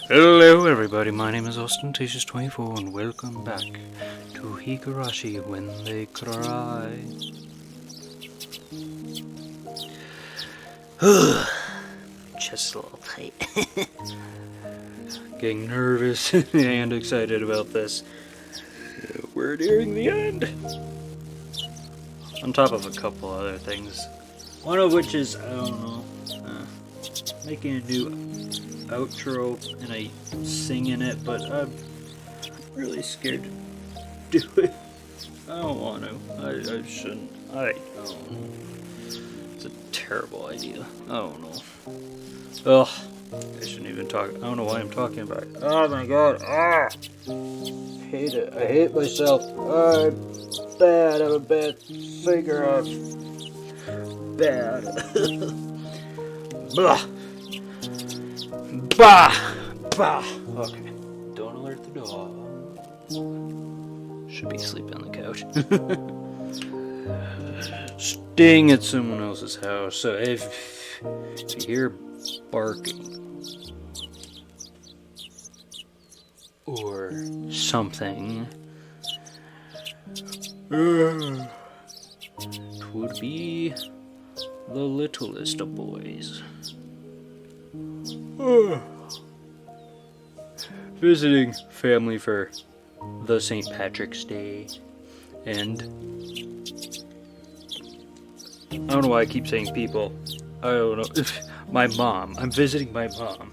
Hello everybody, my name is Ostentatious24 and welcome back to Higurashi When They Cry. Just a little tight. Getting nervous and excited about this. We're nearing the end. On top of a couple other things. One of which is, I don't know, making a new outro and I sing in it, but I'm really scared to do it. I don't want to. I shouldn't. I don't know. It's a terrible idea. I don't know. Ugh. I shouldn't even talk. I don't know why I'm talking about it. Oh my god. Ah! I hate it. I hate myself. I'm bad. I'm a bad singer. I'm bad. Blah. Bah! Bah! Okay. Don't alert the dog. Should be asleep on the couch. Staying at someone else's house. So if you hear barking or something, it would be the littlest of boys. Visiting family for the St. Patrick's Day, and I don't know why I keep saying people. I don't know. My mom. I'm visiting my mom.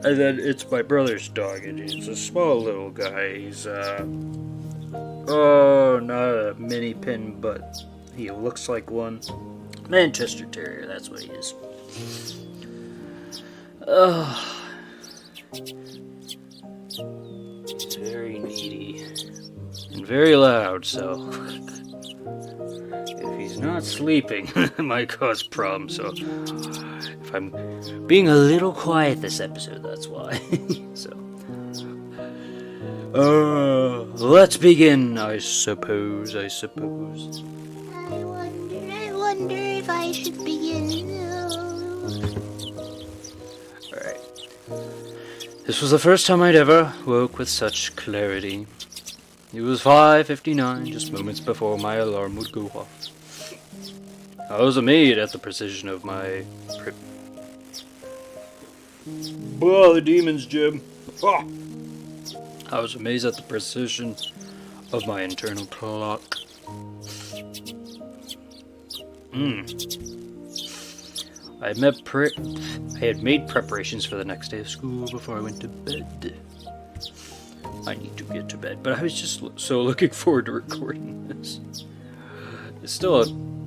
And then it's my brother's dog, and he's a small little guy. He's not a mini pin, but he looks like one. Manchester Terrier, that's what he is. He's very needy and very loud, so if he's not sleeping, it might cause problems. So if I'm being a little quiet this episode, that's why. So, let's begin, I suppose. I wonder if I should begin. Alright. This was the first time I'd ever woke with such clarity. It was 5:59, just moments before my alarm would go off. I was amazed at the precision of my the demons, Jim. Ah! I was amazed at the precision of my internal clock. I had made preparations for the next day of school before I went to bed. I need to get to bed, but I was just so looking forward to recording this.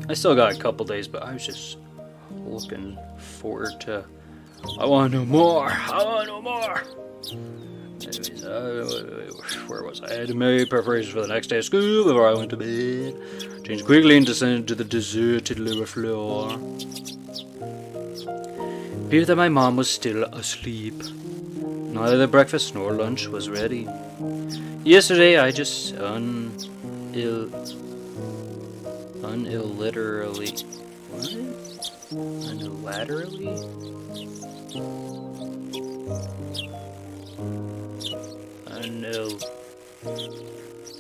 I still got a couple days, but I was just looking forward to. I want to know more. Anyways, where was I? I had to make preparations for the next day of school before I went to bed. Changed quickly and descended to the deserted lower floor. It appeared that my mom was still asleep. Neither breakfast nor lunch was ready. Yesterday I just unilaterally. What? Unilaterally?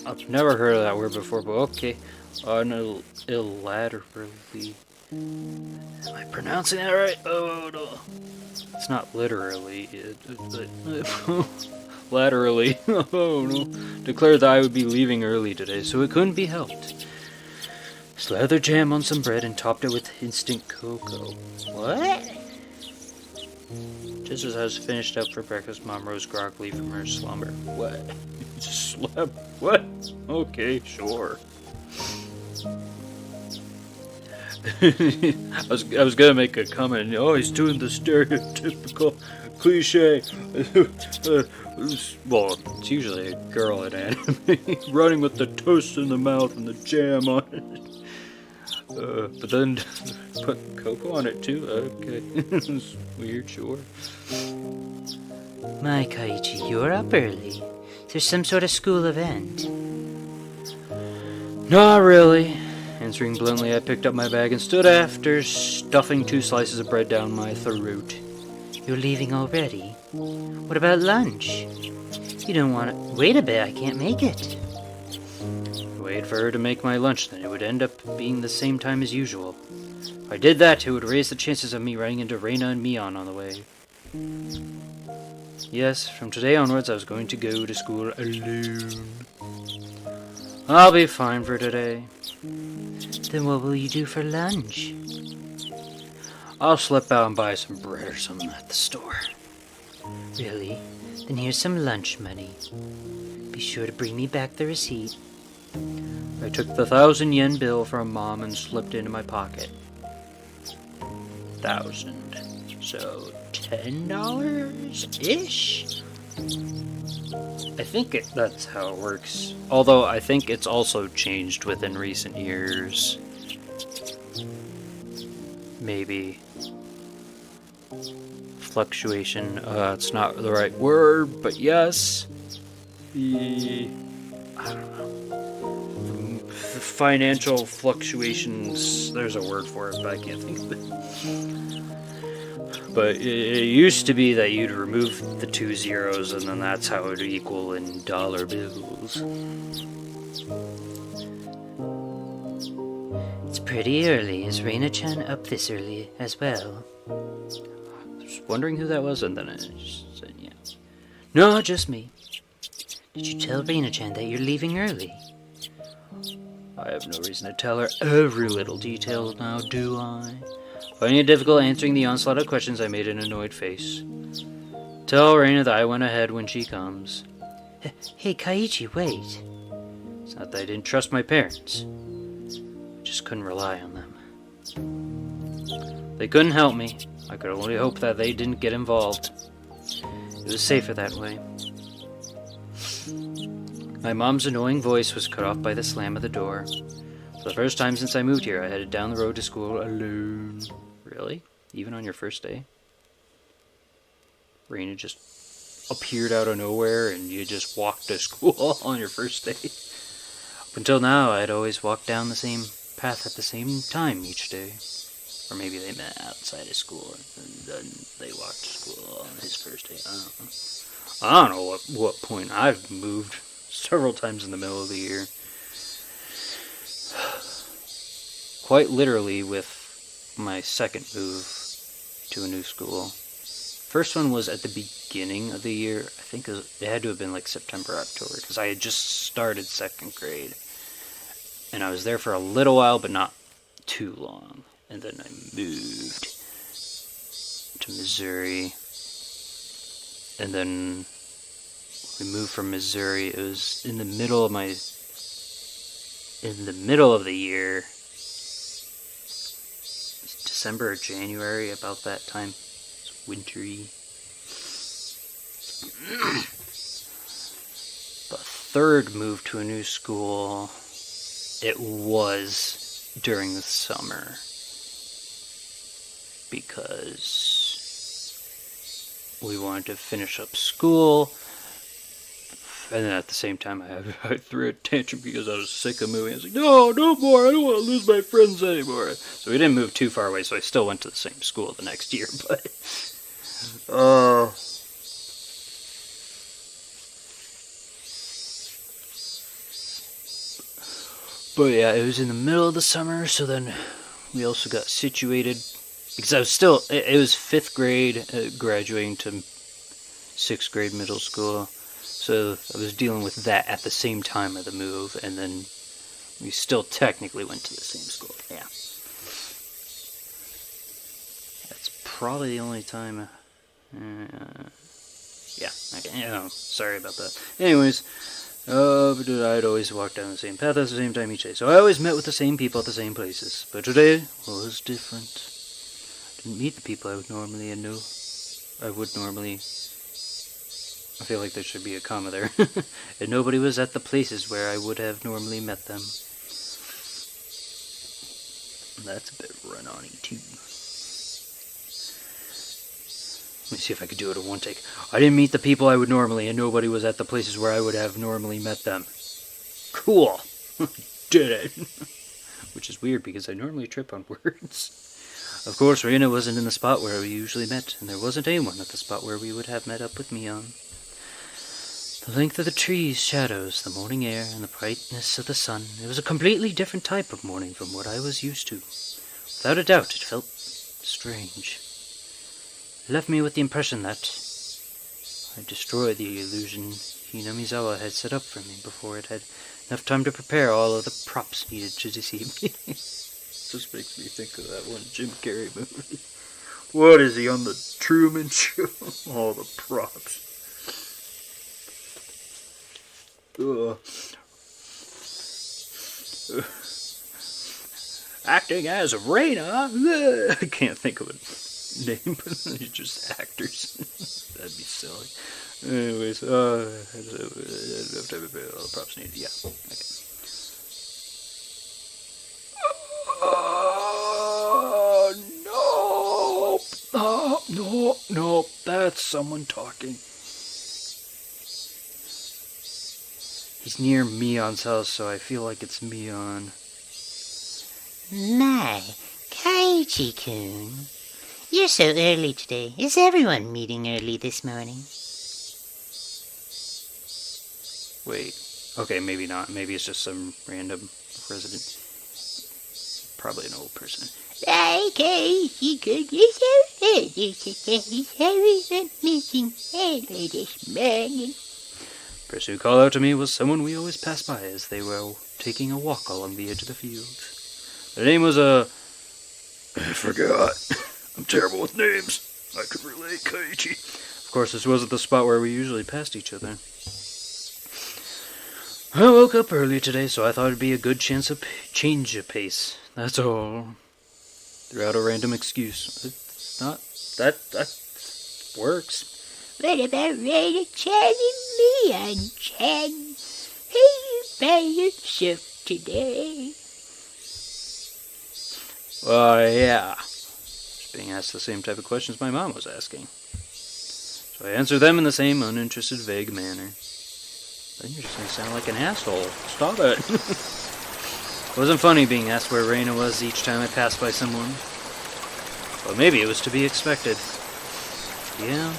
I've never heard of that word before, but okay. Unilaterally. Am I pronouncing that right? Oh no. It's not literally. Laterally. Oh no. Declared that I would be leaving early today, so it couldn't be helped. Slathered jam on some bread and topped it with instant cocoa. What? Just as I was finished up for breakfast, Mom rose groggily from her slumber. What? You just slept? What? Okay, sure. I was gonna make a comment. Oh, he's doing the stereotypical cliche. Well, it's usually a girl in anime running with the toast in the mouth and the jam on it. But then put cocoa on it too. Okay, it's weird, sure. My Keichi, you're up early. Is there some sort of school event? Not really. Answering bluntly, I picked up my bag and stood after stuffing 2 slices of bread down my throat. You're leaving already? What about lunch? You don't want to... Wait a bit, I can't make it. Wait for her to make my lunch, then it would end up being the same time as usual. If I did that, it would raise the chances of me running into Reina and Mion on the way. Yes, from today onwards I was going to go to school alone. I'll be fine for today. Then what will you do for lunch? I'll slip out and buy some bread or something at the store. Really? Then here's some lunch money. Be sure to bring me back the receipt. I took the 1,000 yen bill from Mom and slipped it into my pocket. 1,000. So $10-ish? I think that's how it works. Although I think it's also changed within recent years. Maybe. Fluctuation. It's not the right word, but yes. I don't know. Financial fluctuations. There's a word for it, but I can't think of it. But it used to be that you'd remove the 2 zeros, and then that's how it would equal in dollar bills. It's pretty early. Is Reina-chan up this early as well? I was wondering who that was, and then I just said, yeah. No, just me. Did you tell Reina-chan that you're leaving early? I have no reason to tell her every little detail now, do I? Finding it difficult answering the onslaught of questions, I made an annoyed face. Tell Reina that I went ahead when she comes. Hey, Keiichi, wait. It's not that I didn't trust my parents. I just couldn't rely on them. They couldn't help me. I could only hope that they didn't get involved. It was safer that way. My mom's annoying voice was cut off by the slam of the door. For the first time since I moved here, I headed down the road to school alone. Really? Even on your first day? Reina just appeared out of nowhere and you just walked to school on your first day? Up until now, I'd always walked down the same path at the same time each day. Or maybe they met outside of school and then they walked to school on his first day. I don't know what point I've moved several times in the middle of the year. Quite literally with my second move to a new school. First one was at the beginning of the year. I think it had to have been like September, October, because I had just started 2nd grade. And I was there for a little while, but not too long. And then I moved to Missouri. And then we moved from Missouri. It was in the middle of the year. December or January, about that time. It's wintry. The 3rd move to a new school, it was during the summer. Because we wanted to finish up school. And then at the same time, I threw a tantrum because I was sick of moving. I was like, no more, I don't want to lose my friends anymore. So we didn't move too far away, so I still went to the same school the next year, but... But yeah, it was in the middle of the summer, so then we also got situated. Because I was still... It was 5th grade, graduating to 6th grade middle school. So I was dealing with that at the same time of the move, and then we still technically went to the same school. Yeah. That's probably the only time... yeah, okay, sorry about that. Anyways, but I'd always walk down the same path at the same time each day, so I always met with the same people at the same places. But today was different. I didn't meet the people I would normally I feel like there should be a comma there. And nobody was at the places where I would have normally met them. That's a bit run-on-y too. Let me see if I could do it in one take. I didn't meet the people I would normally, and nobody was at the places where I would have normally met them. Cool. Did it. which is weird because I normally trip on words. Of course, Reina wasn't in the spot where we usually met, and there wasn't anyone at the spot where we would have met up with Mion. The length of the trees, shadows, the morning air, and the brightness of the sun, it was a completely different type of morning from what I was used to. Without a doubt, it felt strange. It left me with the impression that I destroyed the illusion Hinamizawa had set up for me before it had enough time to prepare all of the props needed to deceive me. Just makes me think of that one Jim Carrey movie. What is he on the Truman Show? All the props. Ugh. Acting as Reina. I can't think of a name, but they're just actors. That'd be silly. Anyways, all the props needed. Yeah. Okay. No, that's someone talking. He's near Mion's house, so I feel like it's Mion. My, Keichi-kun. You're so early today. Is everyone meeting early this morning? Wait. Okay, maybe not. Maybe it's just some random resident. Probably an old person. Keichi-kun, you're so early today. Is everyone meeting early this morning? The person who called out to me was someone we always passed by as they were taking a walk along the edge of the field. Their name was I forgot. I'm terrible with names. I could relate, Keiichi. Of course, this wasn't the spot where we usually passed each other. I woke up early today, so I thought it'd be a good chance to change of pace. That's all. Threw out a random excuse. It's not... That works. What about Reina-chan and Mion-chan? Are you by yourself today? Yeah. Just being asked the same type of questions my mom was asking. So I answered them in the same uninterested, vague manner. Then you're just going to sound like an asshole. Stop it. It wasn't funny being asked where Reina was each time I passed by someone. But maybe it was to be expected. Yeah.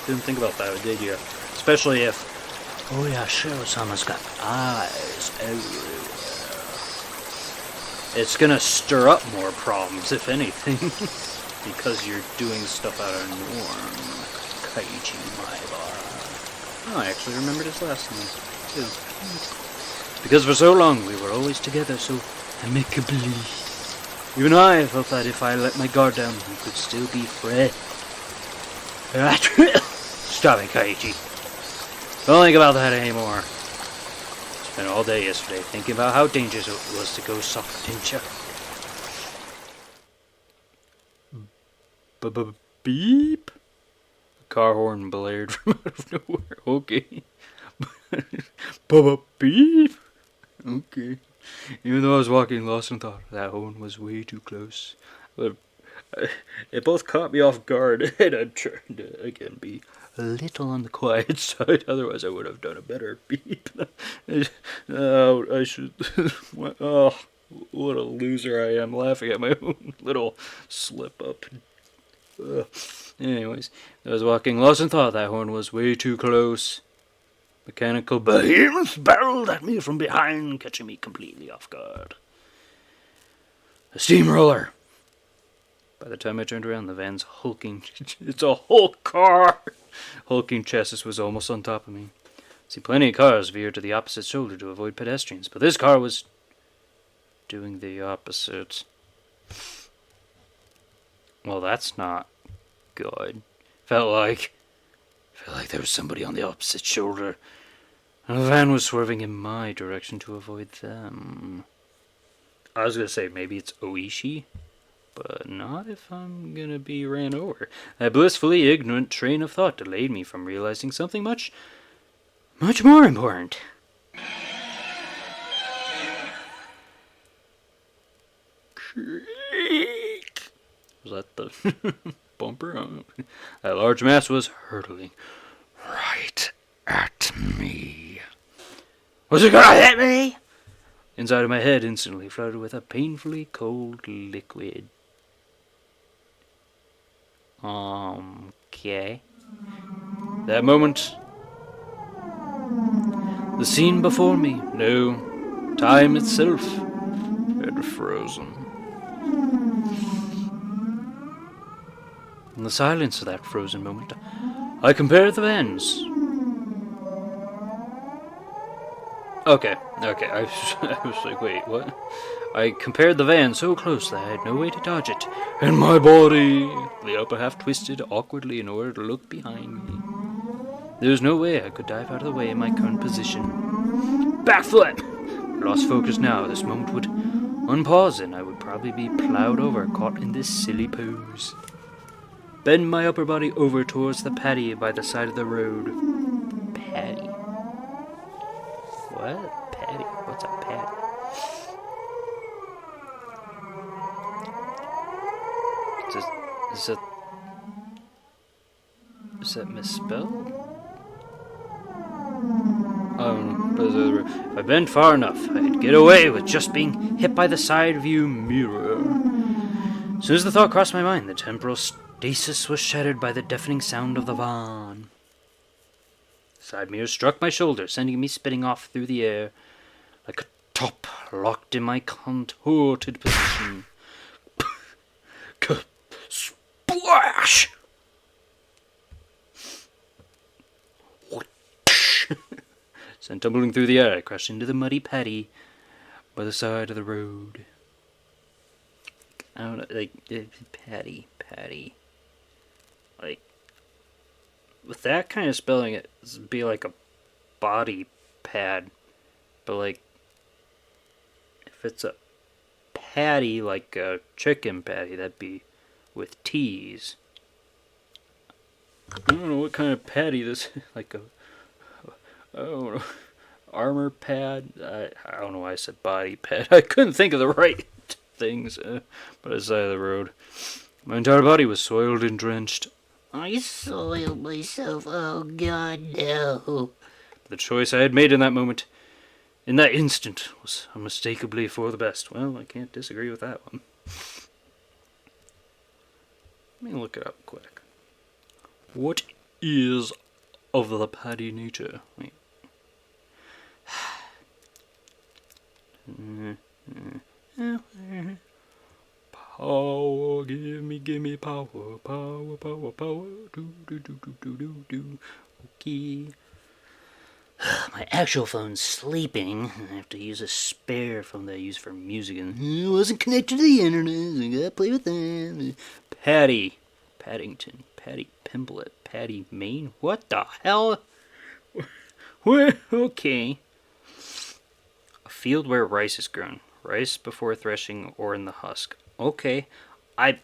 Didn't think about that, did you? Especially if... Oh yeah, Shiro-sama's got eyes everywhere. It's gonna stir up more problems, if anything. Because you're doing stuff out of norm. Keiichi Maibara. Oh, I actually remembered his last name, too. Because for so long we were always together, so amicably. Even I felt that if I let my guard down, we could still be friends. Stop it, Keiichi. Don't think about that anymore. Spent all day yesterday thinking about how dangerous it was to go soft, didn't you? Beep? A car horn blared from out of nowhere. Okay. Beep? Okay. Even though I was walking lost in thought, that horn was way too close. It both caught me off guard, and I'm trying to, again, be a little on the quiet side. Otherwise, I would have done a better beep. I should... Oh, what a loser I am, laughing at my own little slip-up. Anyways, I was walking lost in thought. That horn was way too close. Mechanical behemoth barreled at me from behind, catching me completely off guard. A steamroller! By the time I turned around, the van's hulking... It's a whole car! Hulking chassis was almost on top of me. See, plenty of cars veered to the opposite shoulder to avoid pedestrians, but this car was doing the opposite. Well, that's not good. Felt like there was somebody on the opposite shoulder, and the van was swerving in my direction to avoid them. I was gonna say maybe it's Oishi, but not if I'm gonna be ran over. A blissfully ignorant train of thought delayed me from realizing something much more important. Was that the bumper? That large mass was hurtling right at me. Was it gonna hit me? Inside of my head instantly flooded with a painfully cold liquid. Okay. That moment, the scene before me, no, time itself, had frozen. In the silence of that frozen moment, I compared the bands. Okay, I was like, wait, what? I compared the van so close that I had no way to dodge it, and my body, the upper half twisted awkwardly in order to look behind me. There was no way I could dive out of the way in my current position. Backflip! Lost focus now, this moment would unpause and I would probably be plowed over, caught in this silly pose. Bend my upper body over towards the paddy by the side of the road. Paddy? What? Paddy? What's a paddy? Is that misspelled? If I bent far enough, I'd get away with just being hit by the side view mirror. As soon as the thought crossed my mind, the temporal stasis was shattered by the deafening sound of the van. The side mirror struck my shoulder, sending me spinning off through the air like a top locked in my contorted position. Splash! Sent tumbling through the air, I crashed into the muddy paddy by the side of the road. I don't know, like, paddy. Like, with that kind of spelling, it'd be like a body pad. But, like, if it's a patty, like a chicken patty, that'd be with T's. I don't know what kind of patty this is. Like a, I don't know, armor pad. I don't know why I said body pad. I couldn't think of the right things. By the side of the road, my entire body was soiled and drenched. I soiled myself. Oh, God, no. The choice I had made in that moment, in that instant, was unmistakably for the best. Well, I can't disagree with that one. Let me look it up quick. What is of the paddy nature? Wait. Power, give me power, do. Okay. My actual phone's sleeping. I have to use a spare phone that I use for music, and it wasn't connected to the internet, so I gotta play with that. Patty. Paddington. Patty Pimblet. Patty Maine? What the hell? Okay. A field where rice is grown. Rice before threshing or in the husk. Okay. I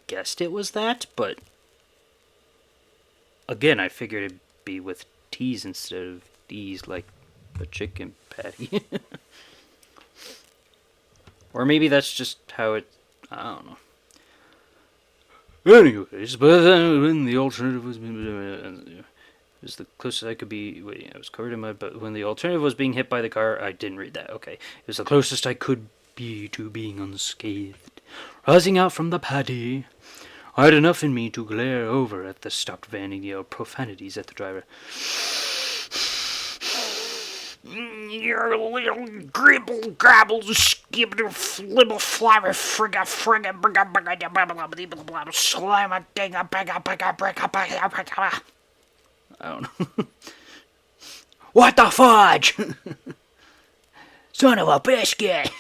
guessed it was that, but again, I figured it'd be with T's instead of D's, like a chicken patty. Or maybe that's just how it... I don't know. Anyways, but then when the alternative was... It was the closest I could be... Wait, I was covered in mud, but when the alternative was being hit by the car... I didn't read that, okay. It was the closest I could be to being unscathed. Rising out from the paddy, I had enough in me to glare over at the stopped van and yell profanities at the driver. Your little gribble grabble skibble flibble flabber frigga frigga brigga brigga blah blah blah slime a ding a bigga bigga brigga bigga. I don't know. What the fudge? Son of a biscuit!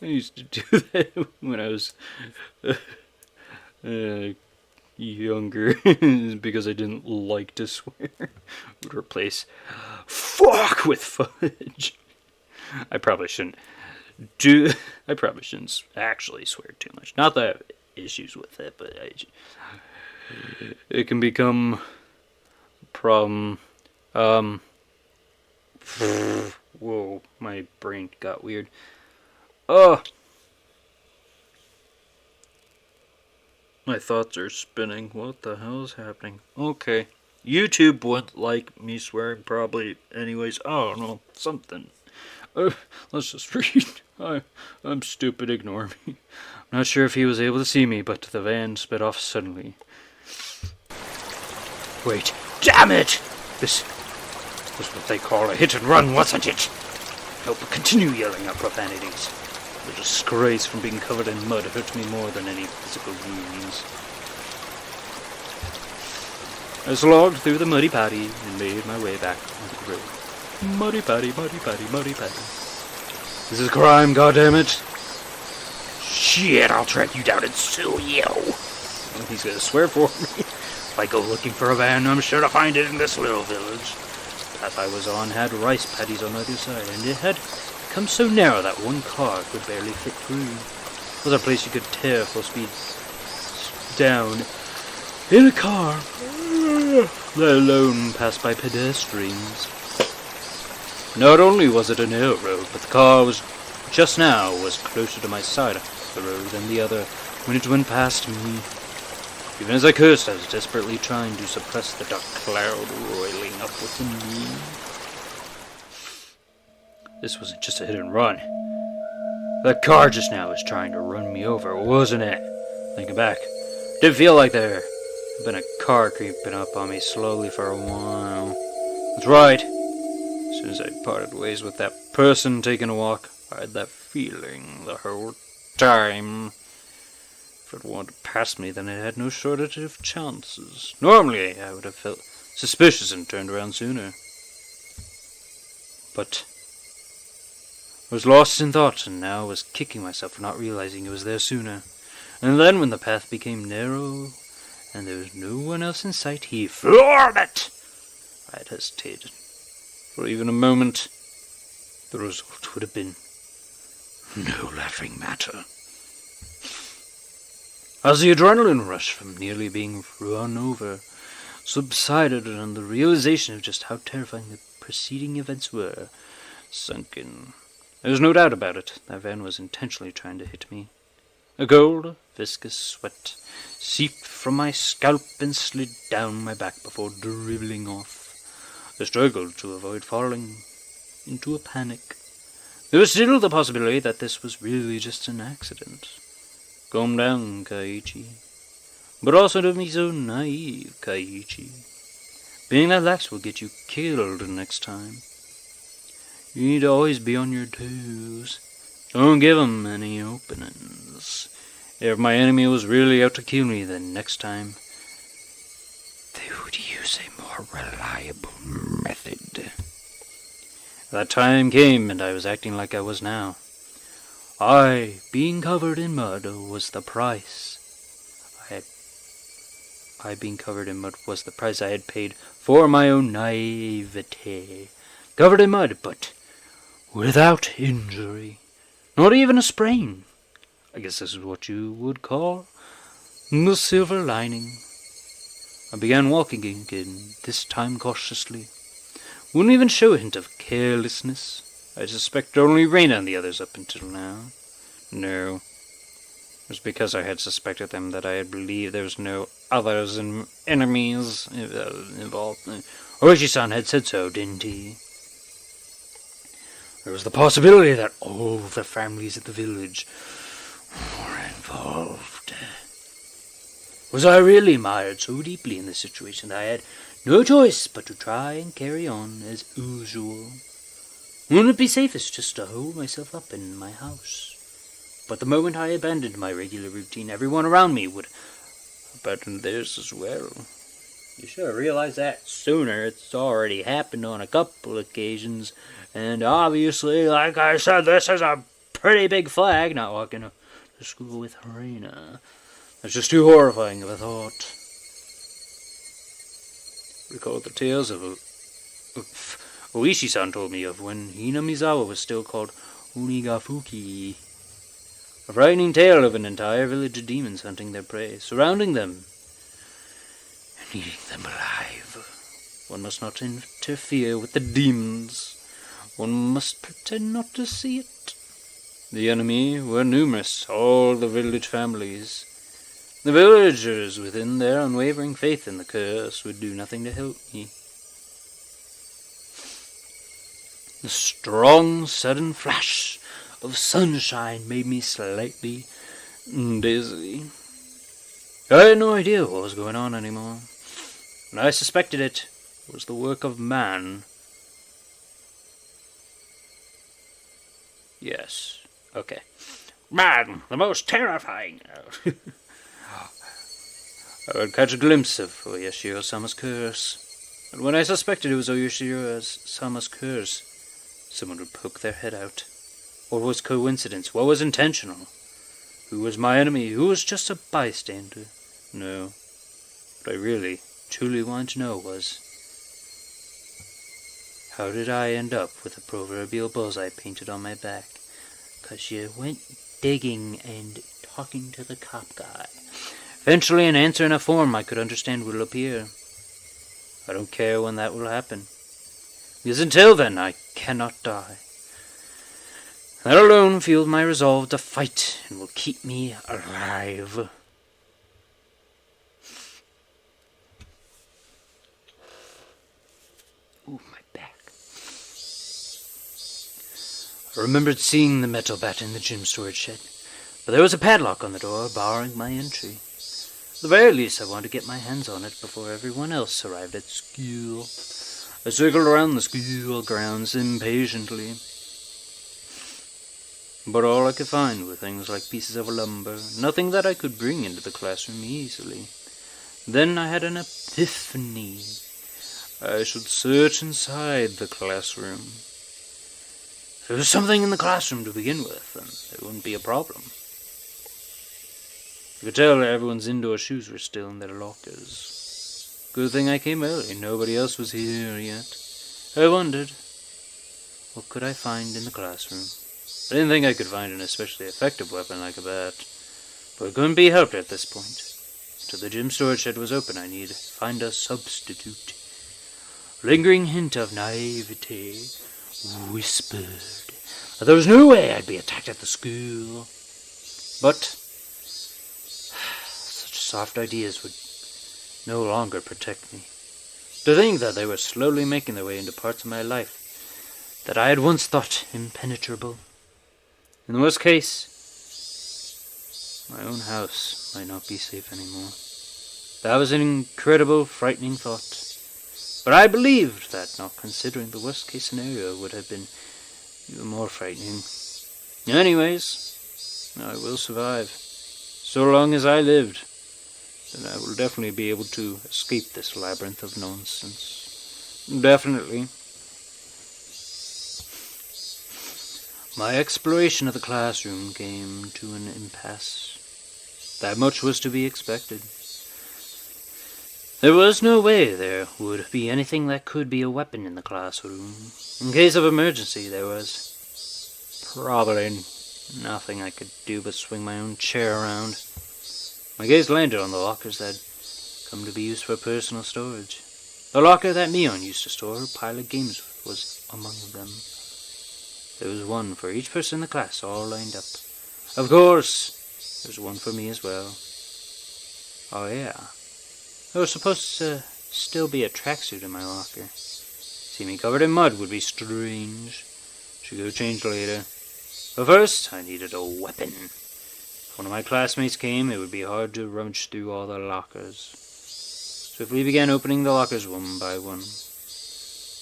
I used to do that when I was younger because I didn't like to swear. Would replace fuck with fudge. I probably shouldn't actually swear too much. Not that I have issues with it, but it can become a problem. Whoa, my brain got weird. My thoughts are spinning. What the hell is happening? Okay. YouTube wouldn't like me swearing probably anyways. I don't know, something. Let's just read. I'm stupid, ignore me. I'm not sure if he was able to see me, but the van sped off suddenly. Wait, damn it! This was what they call a hit and run, wasn't it? No, but continue yelling out profanities. The disgrace from being covered in mud hurt me more than any physical wounds. I slogged through the muddy paddy and made my way back onto the road. Muddy paddy, muddy paddy, muddy paddy. This is a crime, goddammit. Shit, I'll track you down and sue you. Well, he's gonna swear for me. If I go looking for a van, I'm sure to find it in this little village. The path I was on had rice paddies on either side, and it had become so narrow that one car could barely fit through. It was a place you could tear full speed down in a car, let alone pass by pedestrians. Not only was it a narrow road, but the car was closer to my side of the road than the other when it went past me. Even as I cursed, I was desperately trying to suppress the dark cloud roiling up within me. This wasn't just a hit and run. That car just now was trying to run me over, wasn't it? Thinking back, didn't feel like there had been a car creeping up on me slowly for a while. That's right. As soon as I parted ways with that person taking a walk, I had that feeling the whole time. If it wanted to pass me, then it had no shortage of chances. Normally, I would have felt suspicious and turned around sooner. But I was lost in thought, and now was kicking myself for not realizing it was there sooner. And then, when the path became narrow, and there was no one else in sight, he floored it! I had hesitated. For even a moment, the result would have been no laughing matter. As the adrenaline rush from nearly being run over subsided and the realization of just how terrifying the preceding events were sunk in, there was no doubt about it. That van was intentionally trying to hit me. A cold, viscous sweat seeped from my scalp and slid down my back before dribbling off. I struggled to avoid falling into a panic. There was still the possibility that this was really just an accident. Calm down, Keichi. But also don't be so naive, Keiichi. Being that lax will get you killed next time. You need to always be on your toes. Don't give 'em any openings. If my enemy was really out to kill me, then next time they would use a more reliable method. That time came, and I was acting like I was now. Being covered in mud was the price. Being covered in mud was the price I had paid for my own naivete. Covered in mud, but without injury. Not even a sprain. I guess this is what you would call the silver lining. I began walking again, this time cautiously. Wouldn't even show a hint of carelessness. I suspected only Raina and the others up until now. No. It was because I had suspected them that I had believed there was no others and enemies involved. Oishi-san had said so, didn't he? There was the possibility that all the families at the village were involved. Was I really mired so deeply in this situation that I had no choice but to try and carry on as usual? Wouldn't it be safest just to hold myself up in my house? But the moment I abandoned my regular routine, everyone around me would abandon theirs as well. You should have realized that sooner. It's already happened on a couple occasions. And obviously, like I said, this is a pretty big flag, not walking to school with Reina. That's just too horrifying of a thought. Recall the tales of Oishi-san told me of when Hinamizawa was still called Onigafuki. A frightening tale of an entire village of demons hunting their prey, surrounding them, and eating them alive. One must not interfere with the demons. One must pretend not to see it. The enemy were numerous, all the village families. The villagers, within their unwavering faith in the curse, would do nothing to help me. The strong, sudden flash of sunshine made me slightly dizzy. I had no idea what was going on anymore, and I suspected it was the work of man. Yes, okay. Man, the most terrifying. I would catch a glimpse of Oyashiro-sama's curse, and when I suspected it was Oyashiro-sama's curse, someone would poke their head out. What was coincidence? What was intentional? Who was my enemy? Who was just a bystander? No. What I really, truly wanted to know was, how did I end up with a proverbial bullseye painted on my back? 'Cause you went digging and talking to the cop guy. Eventually an answer in a form I could understand will appear. I don't care when that will happen, because until then I cannot die. That alone fueled my resolve to fight and will keep me alive. Ooh, my back. I remembered seeing the metal bat in the gym storage shed, but there was a padlock on the door barring my entry. At the very least, I wanted to get my hands on it before everyone else arrived at school. I circled around the school grounds impatiently, but all I could find were things like pieces of lumber, nothing that I could bring into the classroom easily. Then I had an epiphany. I should search inside the classroom. If there was something in the classroom to begin with, then it wouldn't be a problem. I could tell everyone's indoor shoes were still in their lockers. Good thing I came early, nobody else was here yet. I wondered, what could I find in the classroom? I didn't think I could find an especially effective weapon like a bat, but it couldn't be helped at this point. Till the gym storage shed was open, I needed to find a substitute. A lingering hint of naivete whispered that there was no way I'd be attacked at the school. But such soft ideas would no longer protect me. To think that they were slowly making their way into parts of my life that I had once thought impenetrable. In the worst case, my own house might not be safe anymore. That was an incredible, frightening thought. But I believed that, not considering the worst case scenario, would have been even more frightening. Anyways, I will survive. So long as I lived, then I will definitely be able to escape this labyrinth of nonsense. Definitely. My exploration of the classroom came to an impasse. That much was to be expected. There was no way there would be anything that could be a weapon in the classroom. In case of emergency, there was probably nothing I could do but swing my own chair around. My gaze landed on the lockers that had come to be used for personal storage. The locker that Mion used to store her pile of games with was among them. There was one for each person in the class, all lined up. Of course, there was one for me as well. Oh yeah, there was supposed to still be a tracksuit in my locker. See me covered in mud would be strange. Should go change later. But first, I needed a weapon. If one of my classmates came, it would be hard to rummage through all the lockers. Swiftly began opening the lockers one by one.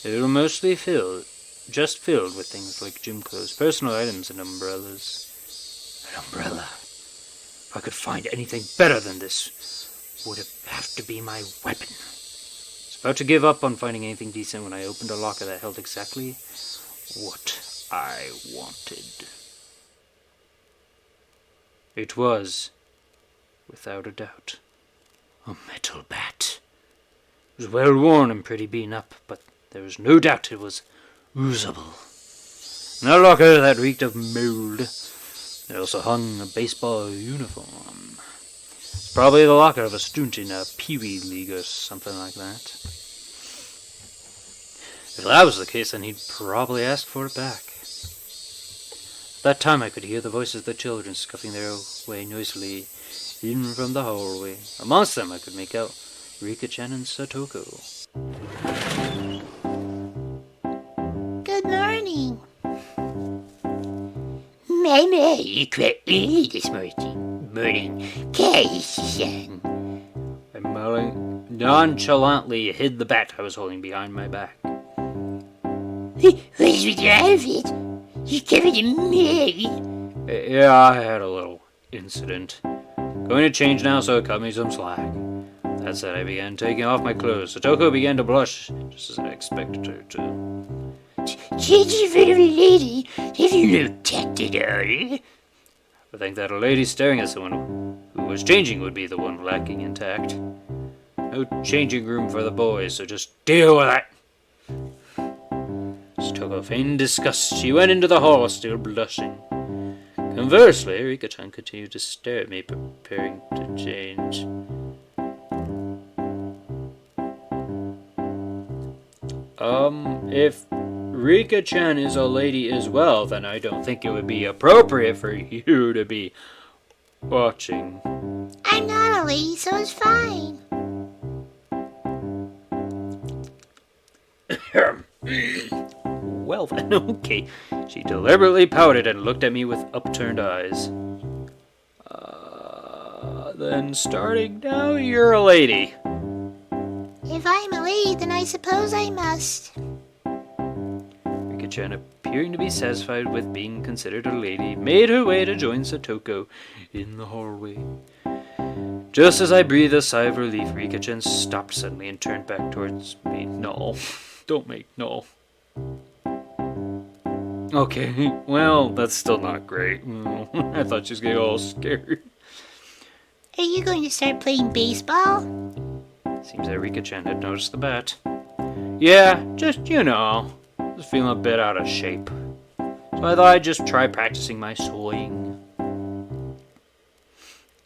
They were mostly filled with things like gym clothes, personal items, and umbrellas. An umbrella. If I could find anything better than this, would it have to be my weapon? I was about to give up on finding anything decent when I opened a locker that held exactly what I wanted. It was, without a doubt, a metal bat. It was well worn and pretty beaten up, but there was no doubt it was usable. In a locker that reeked of mold, there also hung a baseball uniform. It's probably the locker of a student in a Pee-wee league or something like that. If that was the case, then he'd probably ask for it back. At that time I could hear the voices of the children scuffing their way noisily even from the hallway. Amongst them I could make out Rika-chan and Satoko. Good morning. Mama, you quite early this morning. Keichi-san. I nonchalantly hid the bat I was holding behind my back. What's with your outfit? You're covered in mud. Yeah, I had a little incident. Going to change now, so it cut me some slack. That said, I began taking off my clothes. Satoko began to blush, just as I expected her to. Changing in front of a lady? Have you no tact at all? I think that a lady staring at someone who was changing would be the one lacking in tact. No changing room for the boys, so just deal with it. Satoko feigned disgust. She went into the hall, still blushing. Conversely, Rika-chan continued to stare at me, preparing to change. If Rika-chan is a lady as well, then I don't think it would be appropriate for you to be watching. I'm not a lady, so it's fine. Well then, okay. She deliberately pouted and looked at me with upturned eyes. Then starting now, you're a lady. If I'm a lady, then I suppose I must. Rika-chan, appearing to be satisfied with being considered a lady, made her way to join Satoko in the hallway. Just as I breathed a sigh of relief, Rika-chan stopped suddenly and turned back towards me. No, don't make no. Okay, well, that's still not great. I thought she was getting all scared. Are you going to start playing baseball? Seems that Rika-chan had noticed the bat. Yeah, just, just feeling a bit out of shape. So I thought I'd just try practicing my swing.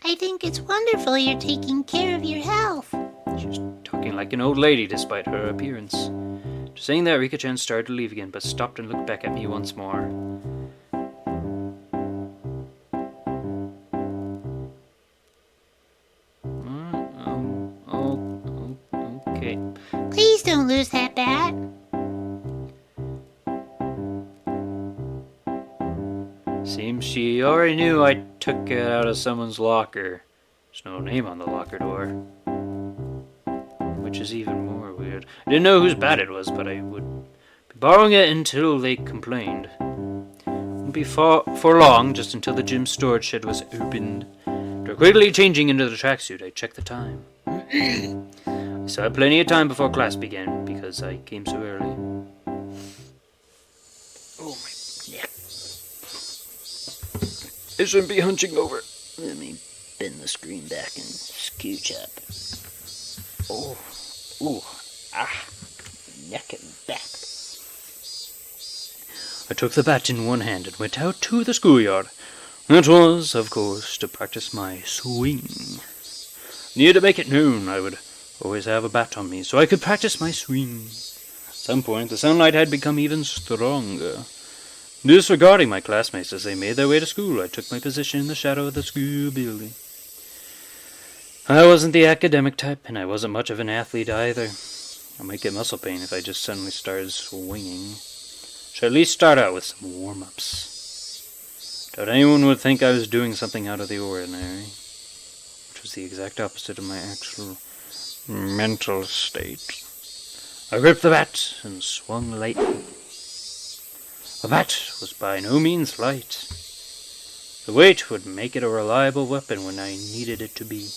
I think it's wonderful you're taking care of your health. She was talking like an old lady despite her appearance. Saying that, Rika-chan started to leave again, but stopped and looked back at me once more. Okay. Please don't lose that bat. Seems she already knew I took it out of someone's locker. There's no name on the locker door. Which is even more weird. I didn't know whose bat it was, but I would be borrowing it until they complained. Wouldn't be for long, just until the gym storage shed was opened. After quickly changing into the tracksuit, I checked the time. I still had plenty of time before class began, because I came so early. Oh, my neck. I shouldn't be hunching over. Let me bend the screen back and scooch up. Oh, ooh, neck and back. I took the bat in one hand and went out to the schoolyard. That was, of course, to practice my swing. Needed to make it known I would always have a bat on me, so I could practice my swing. At some point, the sunlight had become even stronger. Disregarding my classmates as they made their way to school, I took my position in the shadow of the school building. I wasn't the academic type, and I wasn't much of an athlete either. I might get muscle pain if I just suddenly started swinging. Should at least start out with some warm-ups. Doubt anyone would think I was doing something out of the ordinary, which was the exact opposite of my actual mental state. I gripped the bat and swung lightly. The bat was by no means light. The weight would make it a reliable weapon when I needed it to be.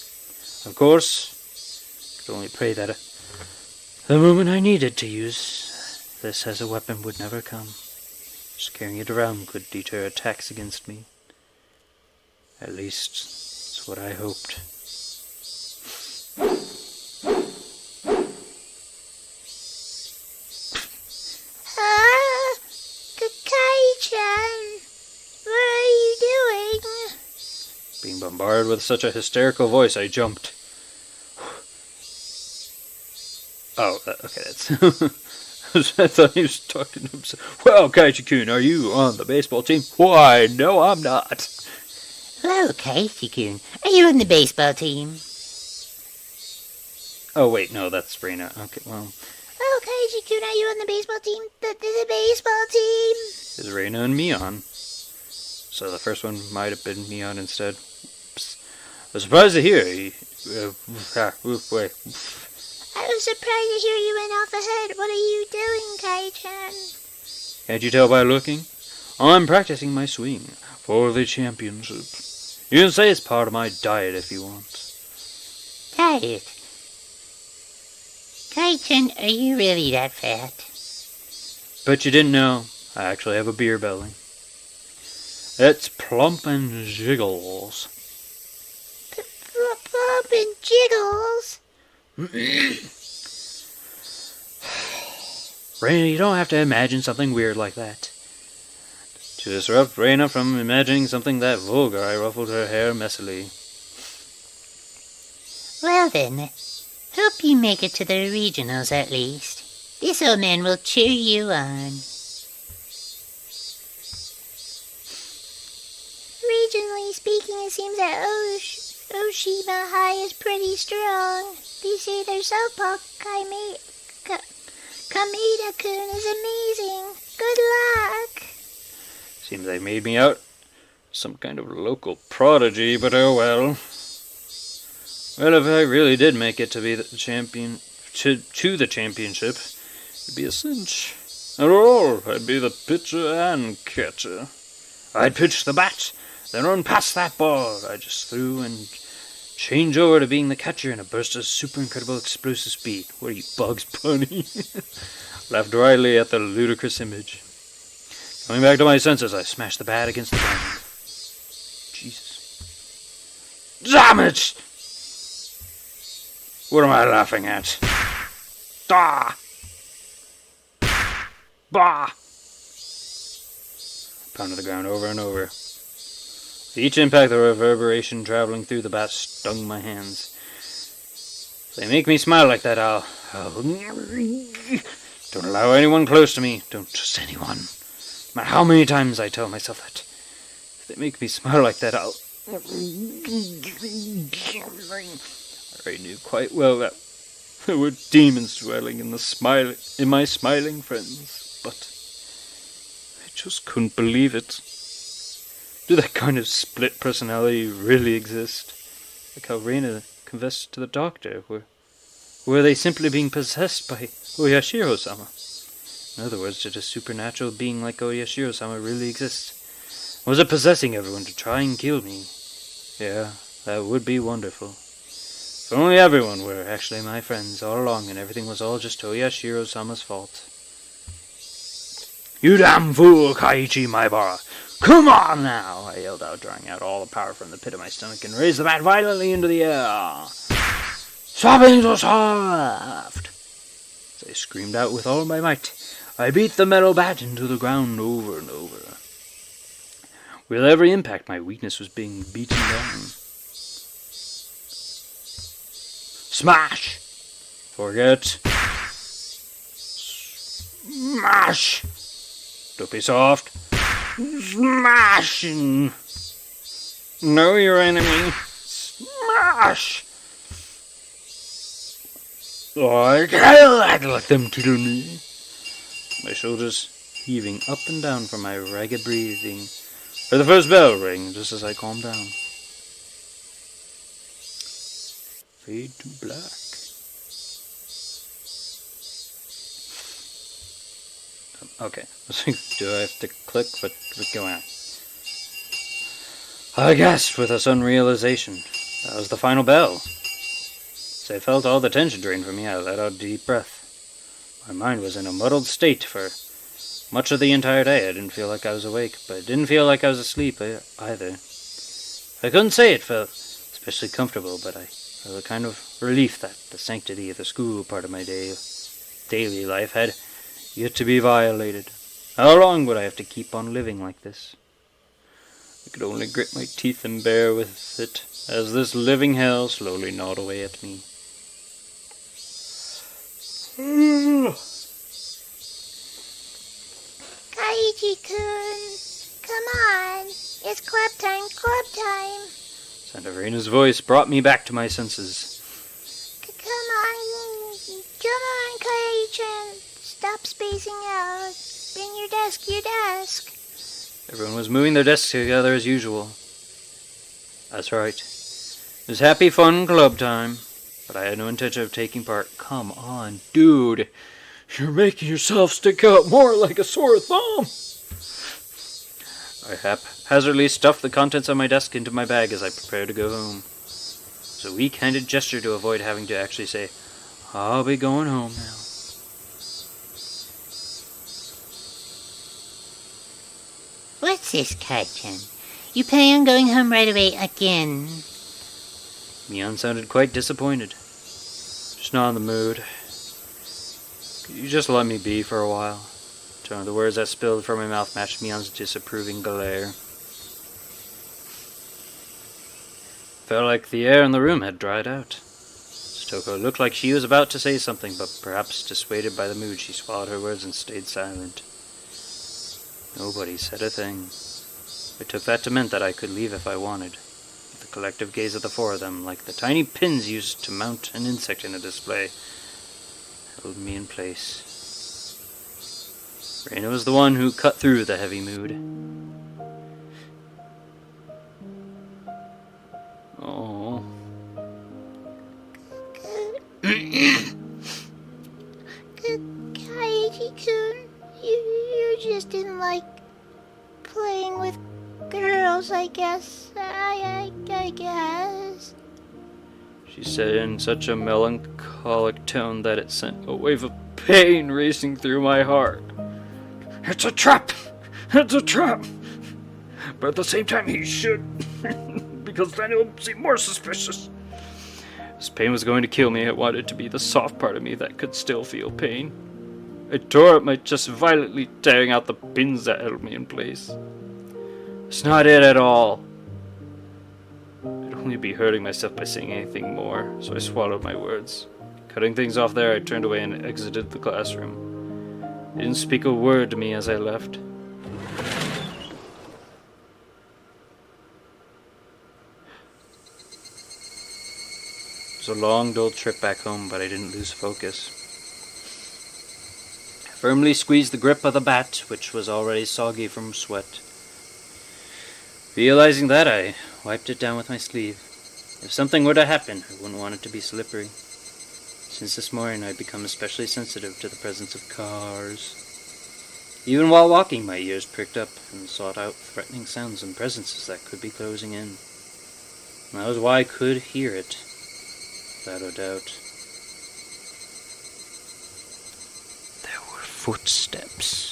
Of course, I could only pray that the moment I needed to use this as a weapon would never come. Just carrying it around could deter attacks against me. At least, that's what I hoped. Keichi-chan, what are you doing? Being bombarded with such a hysterical voice, I jumped. Oh, okay, that's... I thought he was talking to himself. Well, Keichi-kun, are you on the baseball team? Why, no, I'm not. Hello, Keichi-kun. Are you on the baseball team? Oh, wait, no, that's Reina. Okay, well, Oh, Keichi-kun, are you on the baseball team? The baseball team? is Reina and Mion. So the first one might have been Mion instead. Psst. I was surprised to hear. Wait. I was surprised to hear you went off ahead. What are you doing, Kai-chan? Can't you tell by looking? I'm practicing my swing for the championship. You can say it's part of my diet if you want. Diet? Kai-chan, are you really that fat? But you didn't know. I actually have a beer belly. It's plump and jiggles. Plump and jiggles? Raina, you don't have to imagine something weird like that. To disrupt Raina from imagining something that vulgar, I ruffled her hair messily. Well then, hope you make it to the regionals at least. This old man will cheer you on. Regionally speaking, it seems that Oshima High is pretty strong. They say their southpaw Kameda-kun is amazing. Good luck. Seems they made me out some kind of local prodigy, but oh well. Well, if I really did make it to be the champion, to the championship, it'd be a cinch. After all, I'd be the pitcher and catcher. I'd pitch the bat, then run past that ball I just threw and change over to being the catcher in a burst of super incredible explosive speed. What are you, Bugs Bunny? Laughed dryly at the ludicrous image. Coming back to my senses, I smashed the bat against the ground. Jesus. Damn it! What am I laughing at? Da! Bah! Pounded the ground over and over. Each impact, the reverberation traveling through the bat stung my hands. If they make me smile like that, I'll... Don't allow anyone close to me. Don't trust anyone. No matter how many times I tell myself that. If they make me smile like that, I'll... I already knew quite well that there were demons dwelling in my smiling friends, but I just couldn't believe it. Do that kind of split personality really exist? Like how Reina confessed to the doctor, were they simply being possessed by Oyashiro-sama? In other words, did a supernatural being like Oyashiro-sama really exist? Was it possessing everyone to try and kill me? Yeah, that would be wonderful. If only everyone were actually my friends all along and everything was all just Oyashiro-sama's fault. You damn fool, Keiichi Maibara! Come on now! I yelled out, drawing out all the power from the pit of my stomach and raised the bat violently into the air. Stop being so soft! As I screamed out with all my might, I beat the metal bat into the ground over and over. With every impact, my weakness was being beaten down. Smash! Forget. Smash! Don't be soft. Smashing! Know your enemy. Smash! Oh, I can't let them kill me. My shoulders heaving up and down from my ragged breathing. For the first bell rang just as I calmed down. Fade to black. Okay, do I have to click? What's going on? I gasped with a sudden realization. That was the final bell. As I felt all the tension drain from me, I let out a deep breath. My mind was in a muddled state for much of the entire day. I didn't feel like I was awake, but it didn't feel like I was asleep either. I couldn't say it felt especially comfortable, but I felt a kind of relief that the sanctity of the school part of my daily life had yet to be violated. How long would I have to keep on living like this? I could only grit my teeth and bear with it as this living hell slowly gnawed away at me. Keiichi-kun, come on. It's club time, club time. and Arena's voice brought me back to my senses. Come on, Keichi. Stop spacing out. Bring your desk. Everyone was moving their desks together as usual. That's right. It was happy, fun club time, but I had no intention of taking part. Come on, dude. You're making yourself stick out more like a sore thumb. I haphazardly stuffed the contents of my desk into my bag as I prepared to go home. It was a weak-handed gesture to avoid having to actually say, I'll be going home now. What's this, Keichi? You plan on going home right away again? Mian sounded quite disappointed. Just not in the mood. Could you just let me be for a while? The tone of the words that spilled from my mouth matched Mian's disapproving glare. Felt like the air in the room had dried out. Stoko looked like she was about to say something, but perhaps dissuaded by the mood, she swallowed her words and stayed silent. Nobody said a thing. I took that to mean that I could leave if I wanted. But the collective gaze of the four of them, like the tiny pins used to mount an insect in a display, held me in place. Reina was the one who cut through the heavy mood. Oh. Keiichi-kun, you just didn't like playing with girls, I guess. I guess. She said in such a melancholic tone that it sent a wave of pain racing through my heart. It's a trap! It's a trap! But at the same time he should, because then it'll seem more suspicious. This pain was going to kill me. I wanted to be the soft part of me that could still feel pain. I tore at my chest violently, tearing out the pins that held me in place. It's not it at all. I'd only be hurting myself by saying anything more, so I swallowed my words. Cutting things off there, I turned away and exited the classroom. They didn't speak a word to me as I left. It was a long, dull trip back home, but I didn't lose focus. I firmly squeezed the grip of the bat, which was already soggy from sweat. Realizing that, I wiped it down with my sleeve. If something were to happen, I wouldn't want it to be slippery. Since this morning, I'd become especially sensitive to the presence of cars. Even while walking, my ears pricked up and sought out threatening sounds and presences that could be closing in. And that was why I could hear it, without a doubt. There were footsteps.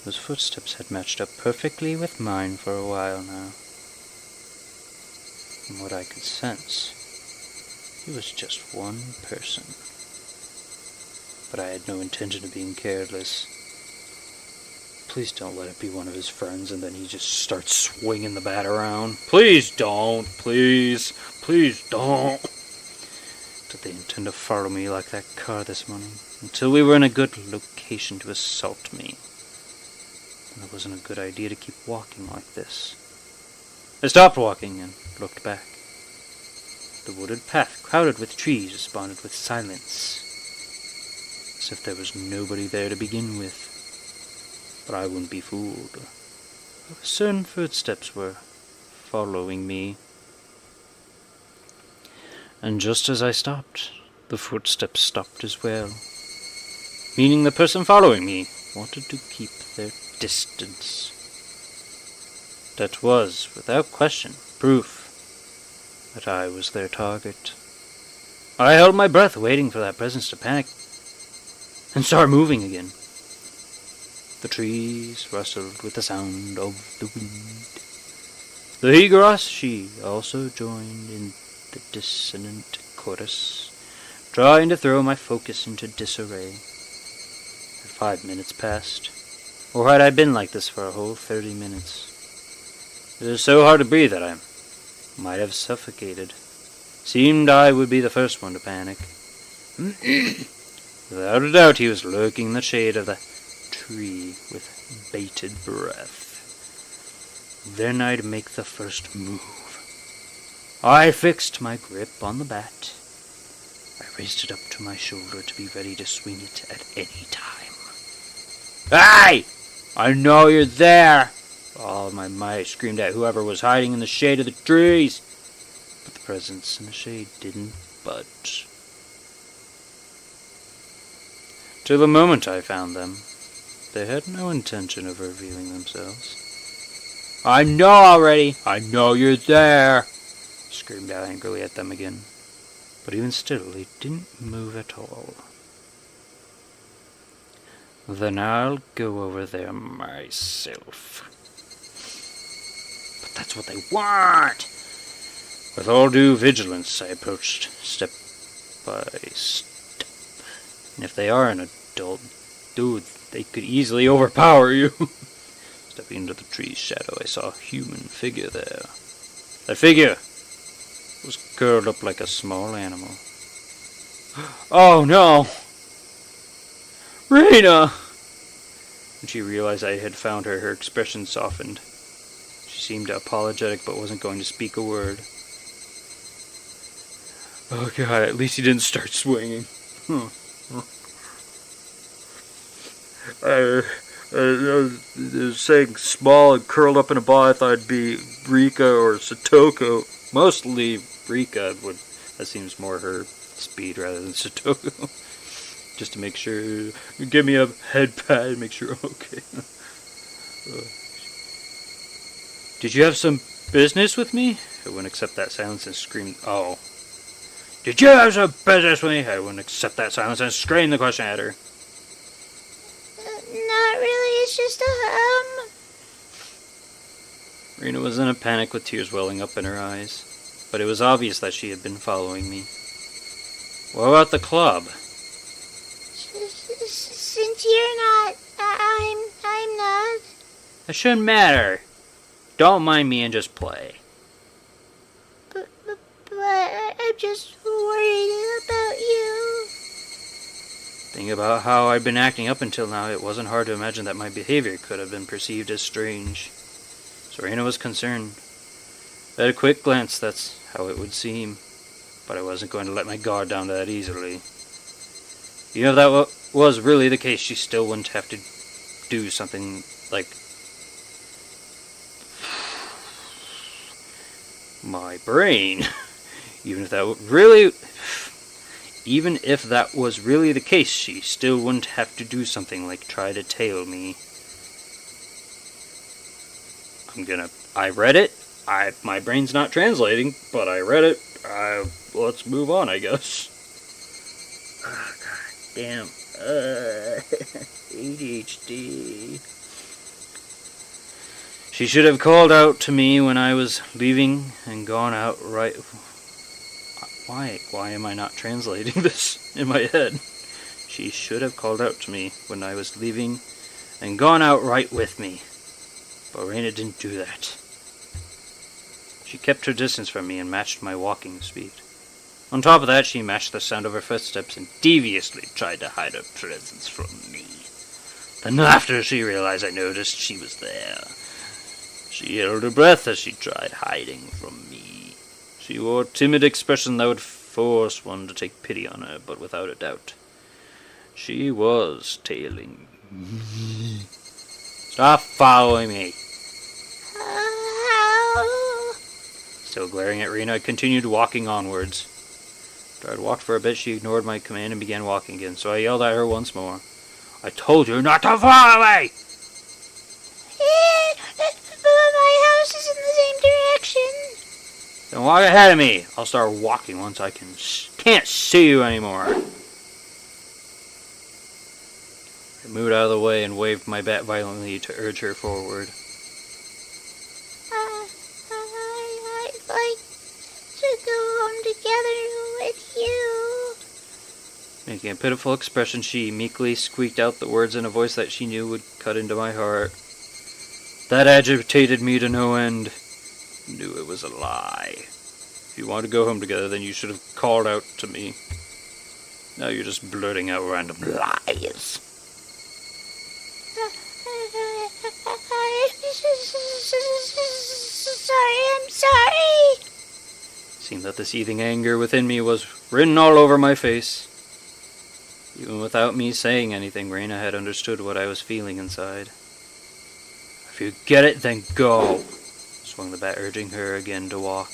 Those footsteps had matched up perfectly with mine for a while now. From what I could sense, it was just one person. But I had no intention of being careless. Please don't let it be one of his friends and then he just starts swinging the bat around. Please don't. Please. Please don't. Did they intend to follow me like that car this morning? Until we were in a good location to assault me. And it wasn't a good idea to keep walking like this. I stopped walking and looked back. The wooded path, crowded with trees, responded with silence, as if there was nobody there to begin with. But I wouldn't be fooled. Certain footsteps were following me. And just as I stopped, the footsteps stopped as well. Meaning the person following me wanted to keep their distance. That was, without question, proof that I was their target. I held my breath, waiting for that presence to panic and start moving again. The trees rustled with the sound of the wind. The Higurashi also joined in the dissonant chorus, trying to throw my focus into disarray. 5 minutes passed. Or had I been like this for a whole 30 minutes? It was so hard to breathe that I might have suffocated. Seemed I would be the first one to panic. Without a doubt he was lurking in the shade of the tree with bated breath. then I'd make the first move. I fixed my grip on the bat. I raised it up to my shoulder to be ready to swing it at any time. Hey! I know you're there! All of my might screamed at whoever was hiding in the shade of the trees. But the presence in the shade didn't budge. Till the moment I found them, they had no intention of revealing themselves. I know already! I know you're there! I screamed out angrily at them again. But even still, they didn't move at all. Then I'll go over there myself. But that's what they want! With all due vigilance, I approached step by step. And if they are an adult, dude, they could easily overpower you. Stepping into the tree's shadow, I saw a human figure there. That figure was curled up like a small animal. Oh no! Rena! When she realized I had found her, her expression softened. She seemed apologetic but wasn't going to speak a word. Oh god, at least he didn't start swinging. I was saying small and curled up in a ball. I thought it'd be Rika or Satoko. Mostly Rika that seems more her speed rather than Satoko. Just to make sure, give me a head pat and make sure I'm okay. Did you have some business with me? I wouldn't accept that silence and screamed, oh. Did you have some business with me? I wouldn't accept that silence and screamed the question at her. Not really, it's just a Rena was in a panic with tears welling up in her eyes, but it was obvious that she had been following me. What about the club? Since you're not, I'm not. That shouldn't matter. Don't mind me and just play. But I'm just worried about you. Thinking about how I'd been acting up until now, it wasn't hard to imagine that my behavior could have been perceived as strange. Serena was concerned. At a quick glance, that's how it would seem. But I wasn't going to let my guard down that easily. Even if that was really the case, she still wouldn't have to do something like my brain. Even if that was really the case, she still wouldn't have to do something like try to tail me. I read it. My brain's not translating, but I read it. Let's move on, I guess. Oh, god damn. ADHD. She should have called out to me when I was leaving and gone out right. Why am I not translating this in my head? She should have called out to me when I was leaving and gone out right with me. But Raina didn't do that. She kept her distance from me and matched my walking speed. On top of that, she matched the sound of her footsteps and deviously tried to hide her presence from me. Then after she realized I noticed she was there, she held her breath as she tried hiding from me. She wore a timid expression that would force one to take pity on her, but without a doubt, she was tailing me. Stop following me! Still glaring at Rena, I continued walking onwards. After I'd walked for a bit, she ignored my command and began walking again, so I yelled at her once more. I told you not to follow me! But my house is in the same direction. Then walk ahead of me. I'll start walking once I can't see you anymore. I moved out of the way and waved my bat violently to urge her forward. I'd like to go home together with you. Making a pitiful expression, she meekly squeaked out the words in a voice that she knew would cut into my heart. That agitated me to no end. I knew it was a lie. If you wanted to go home together, then you should have called out to me. Now you're just blurting out random lies. that the seething anger within me was written all over my face. Even without me saying anything, Raina had understood what I was feeling inside. If you get it, then go, swung the bat, urging her again to walk.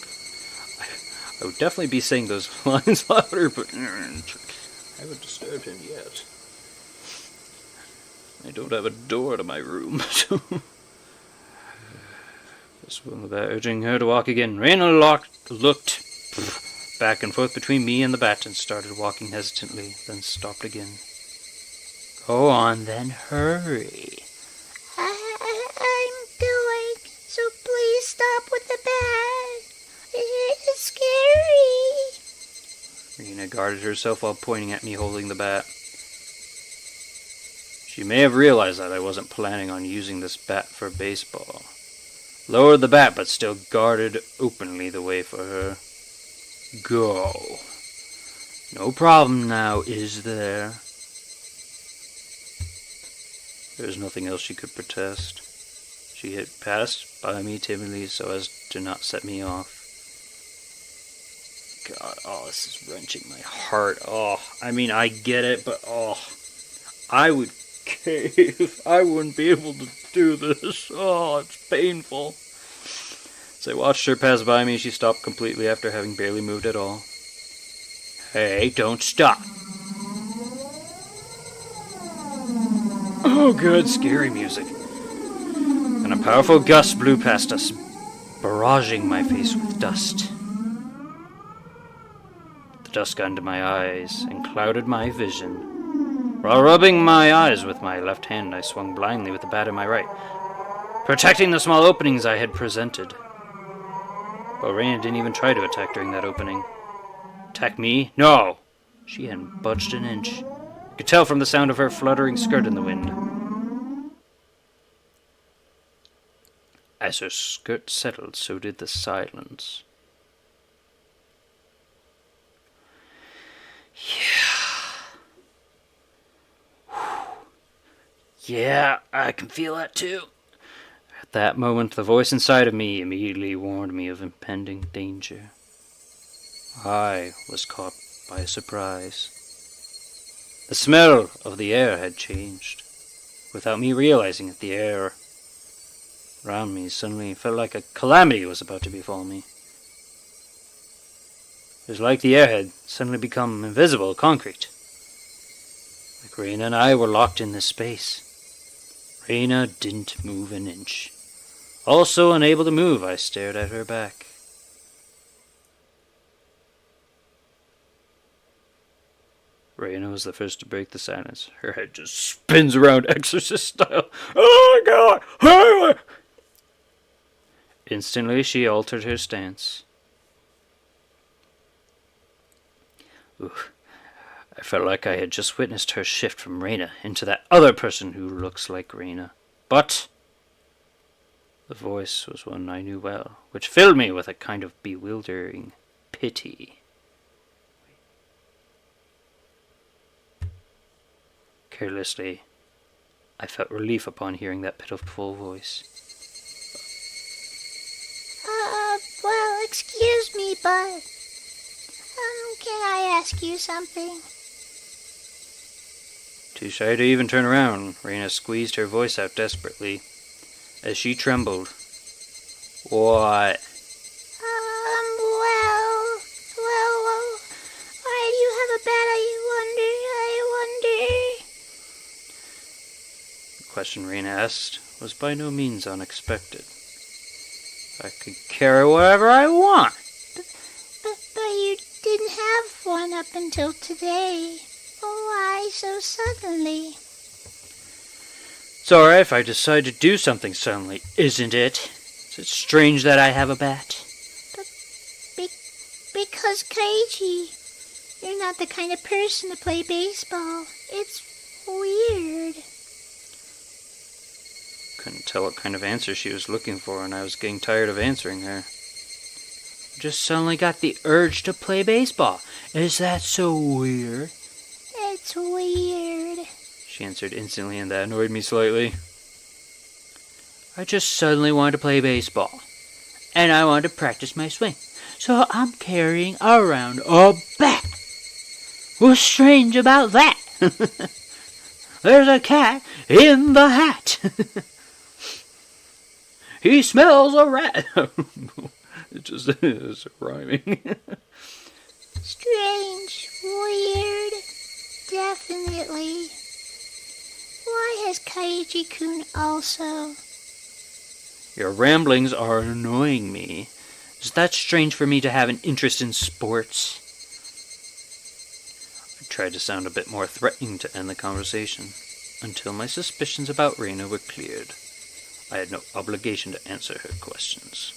I would definitely be saying those lines louder, but I haven't disturbed him yet. I don't have a door to my room, so... swung the bat, urging her to walk again. Raina looked back and forth between me and the bat and started walking hesitantly, then stopped again. Go on, then hurry. I'm going, so please stop with the bat. It's scary. Raina guarded herself while pointing at me holding the bat. She may have realized that I wasn't planning on using this bat for baseball. Lowered the bat, but still guarded openly the way for her. Go. No problem now, is there? There was nothing else she could protest. She had passed by me timidly so as to not set me off. God, this is wrenching my heart. I mean, I get it, but I would cave. I wouldn't be able to do this. It's painful. As I watched her pass by me, she stopped completely after having barely moved at all. Hey, don't stop. Oh, good, scary music. And a powerful gust blew past us, barraging my face with dust. The dust got into my eyes and clouded my vision. While rubbing my eyes with my left hand, I swung blindly with the bat in my right, protecting the small openings I had presented. But Raina didn't even try to attack during that opening. Attack me? No! She hadn't budged an inch. I could tell from the sound of her fluttering skirt in the wind. As her skirt settled, so did the silence. Yeah, I can feel that too. At that moment, the voice inside of me immediately warned me of impending danger. I was caught by surprise. The smell of the air had changed. Without me realizing it, the air around me suddenly felt like a calamity was about to befall me. It was like the air had suddenly become invisible, concrete. Like Raina and I were locked in this space. Raina didn't move an inch. Also unable to move, I stared at her back. Raina was the first to break the silence. Her head just spins around exorcist style. Oh my god! Oh! Instantly, she altered her stance. Ooh. I felt like I had just witnessed her shift from Raina into that other person who looks like Raina. But the voice was one I knew well, which filled me with a kind of bewildering pity. Carelessly, I felt relief upon hearing that pitiful voice. Well, excuse me, but can I ask you something? Too shy to even turn around, Raina squeezed her voice out desperately as she trembled. What? Well, why do you have a bat, I wonder? The question Raina asked was by no means unexpected. I could carry whatever I want. But you didn't have one up until today. Why so suddenly? It's alright if I decide to do something suddenly, isn't it? Is it strange that I have a bat? Because, Keichi, you're not the kind of person to play baseball. It's weird. Couldn't tell what kind of answer she was looking for, and I was getting tired of answering her. Just suddenly got the urge to play baseball. Is that so weird? It's weird, she answered instantly, and that annoyed me slightly. I just suddenly wanted to play baseball, and I wanted to practice my swing. so I'm carrying around a bat. What's strange about that? There's a cat in the hat. He smells a rat. It just is rhyming. Strange, weird, definitely. Why has Keichi-kun also? Your ramblings are annoying me. Is that strange for me to have an interest in sports? I tried to sound a bit more threatening to end the conversation, until my suspicions about Reina were cleared. I had no obligation to answer her questions.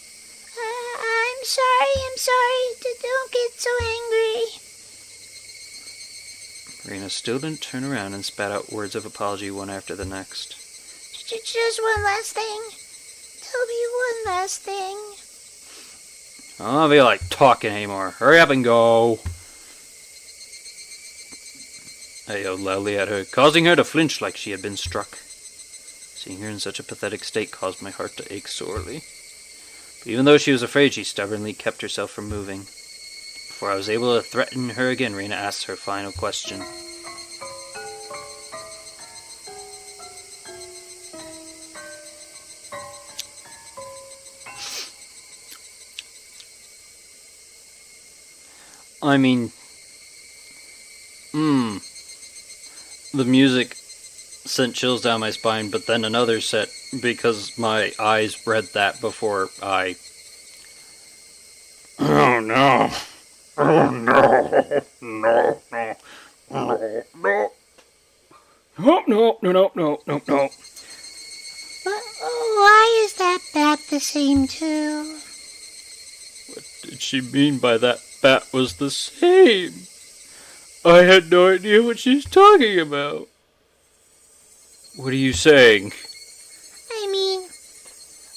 I'm sorry. Don't get so angry. Reina still didn't turn around and spat out words of apology one after the next. Just one last thing. Tell me one last thing. I don't feel like talking anymore. Hurry up and go. I yelled loudly at her, causing her to flinch like she had been struck. Seeing her in such a pathetic state caused my heart to ache sorely. But even though she was afraid, she stubbornly kept herself from moving. Before I was able to threaten her again, Reina asked her final question. I mean, the music sent chills down my spine, but then another set because my eyes read that before I... Oh no. Oh no. No. No. But why is that bat the same too? What did she mean by that bat was the same? I had no idea what she's talking about. What are you saying? I mean,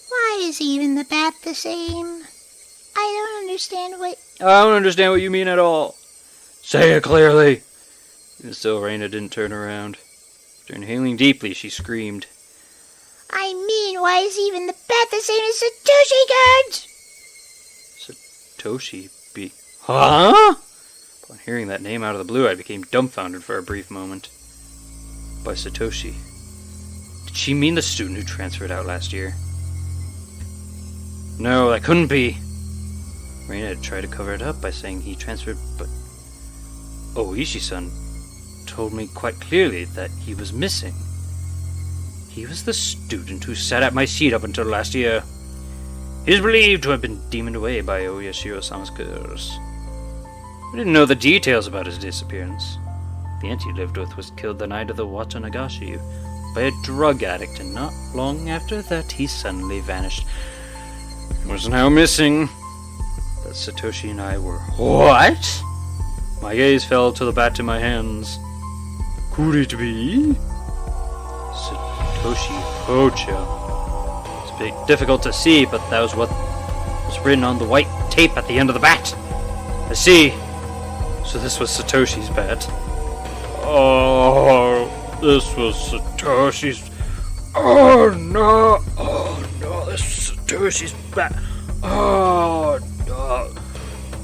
why is even the bat the same? I don't understand what... I don't understand what you mean at all. Say it clearly. Even still, Reina didn't turn around. After inhaling deeply, she screamed. I mean, why is even the bat the same as Satoshi-gun? Satoshi be... Huh? Upon hearing that name out of the blue, I became dumbfounded for a brief moment. By Satoshi. Did she mean the student who transferred out last year? No, that couldn't be. Reina had tried to cover it up by saying he transferred, but Oishi-san told me quite clearly that he was missing. He was the student who sat at my seat up until last year. He is believed to have been demoned away by Oyashiro-sama's curse. I didn't know the details about his disappearance. The aunt he lived with was killed the night of the Watanagashi by a drug addict, and not long after that he suddenly vanished. He was now missing. But Satoshi and I were... What? My gaze fell to the bat in my hands. Could it be? Satoshi Hojo. It's a bit difficult to see, but that was what was written on the white tape at the end of the bat. I see. So this was Satoshi's bat. Oh, this was Satoshi's... Oh no, this was Satoshi's bat. Oh no.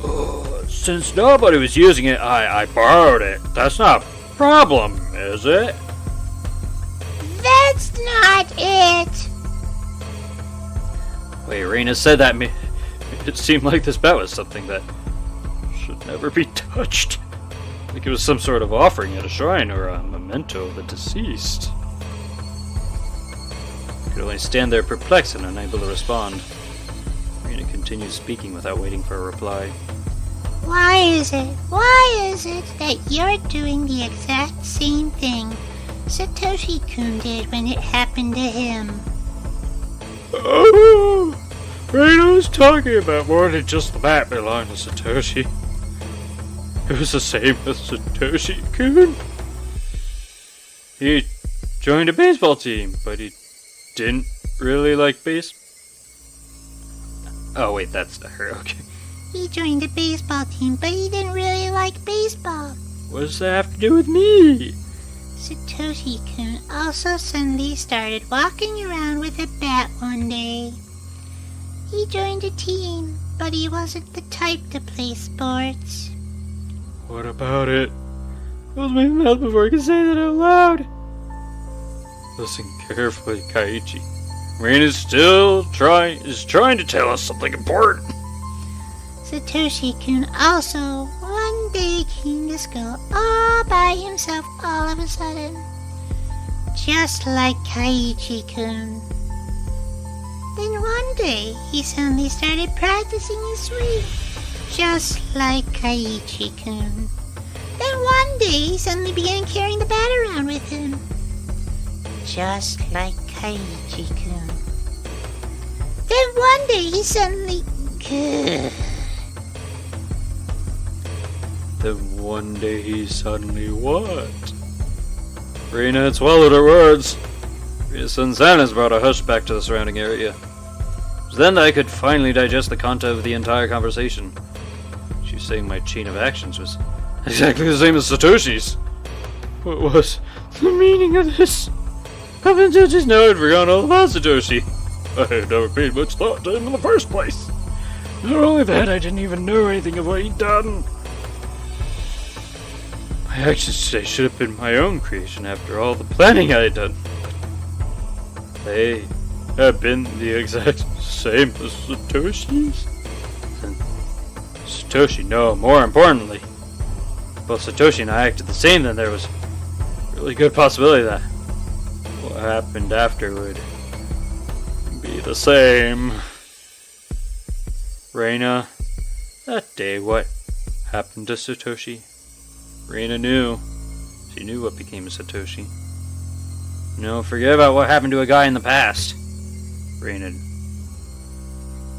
Oh, since nobody was using it, I borrowed it. That's not a problem, is it? That's not it. Wait, Reina said that it seemed like this bat was something that should never be touched. Like it was some sort of offering at a shrine or a memento of the deceased. I could only stand there perplexed and unable to respond. Reina continued speaking without waiting for a reply. Why is it that you're doing the exact same thing Satoshi-kun did when it happened to him? Oh, Reina was talking about more than just the bat belonged to Satoshi. It was the same as Satoshi-kun. He joined a baseball team, but he didn't really like baseball. Oh wait, that's her, okay. He joined a baseball team, but he didn't really like baseball. What does that have to do with me? Satoshi-kun also suddenly started walking around with a bat one day. He joined a team, but he wasn't the type to play sports. What about it? Close my mouth before I can say that out loud. Listen carefully, Keichi. Rain is trying to tell us something important. Satoshi-kun also one day came to school all by himself all of a sudden. Just like Keiichi-kun. Then one day, he suddenly started practicing his swing. Just like Keiichi-kun. Then one day, he suddenly began carrying the bat around with him. Just like Keiichi-kun. Then one day, he suddenly... Then one day he suddenly what? Rena had swallowed her words. Rena's sudden silence brought a hush back to the surrounding area. It was then that I could finally digest the content of the entire conversation. She was saying my chain of actions was exactly the same as Satoshi's. What was the meaning of this? Up until just now I'd forgotten all about Satoshi. I had never paid much thought to him in the first place. Not only that, I didn't even know anything of what he'd done. My actions today should have been my own creation after all the planning I had done. They have been the exact same as Satoshi's. And Satoshi, no, more importantly, both Satoshi and I acted the same, then there was a really good possibility that what happened after would be the same. Reina, that day, what happened to Satoshi? Reina knew. She knew what became of Satoshi. No, forget about what happened to a guy in the past. Reina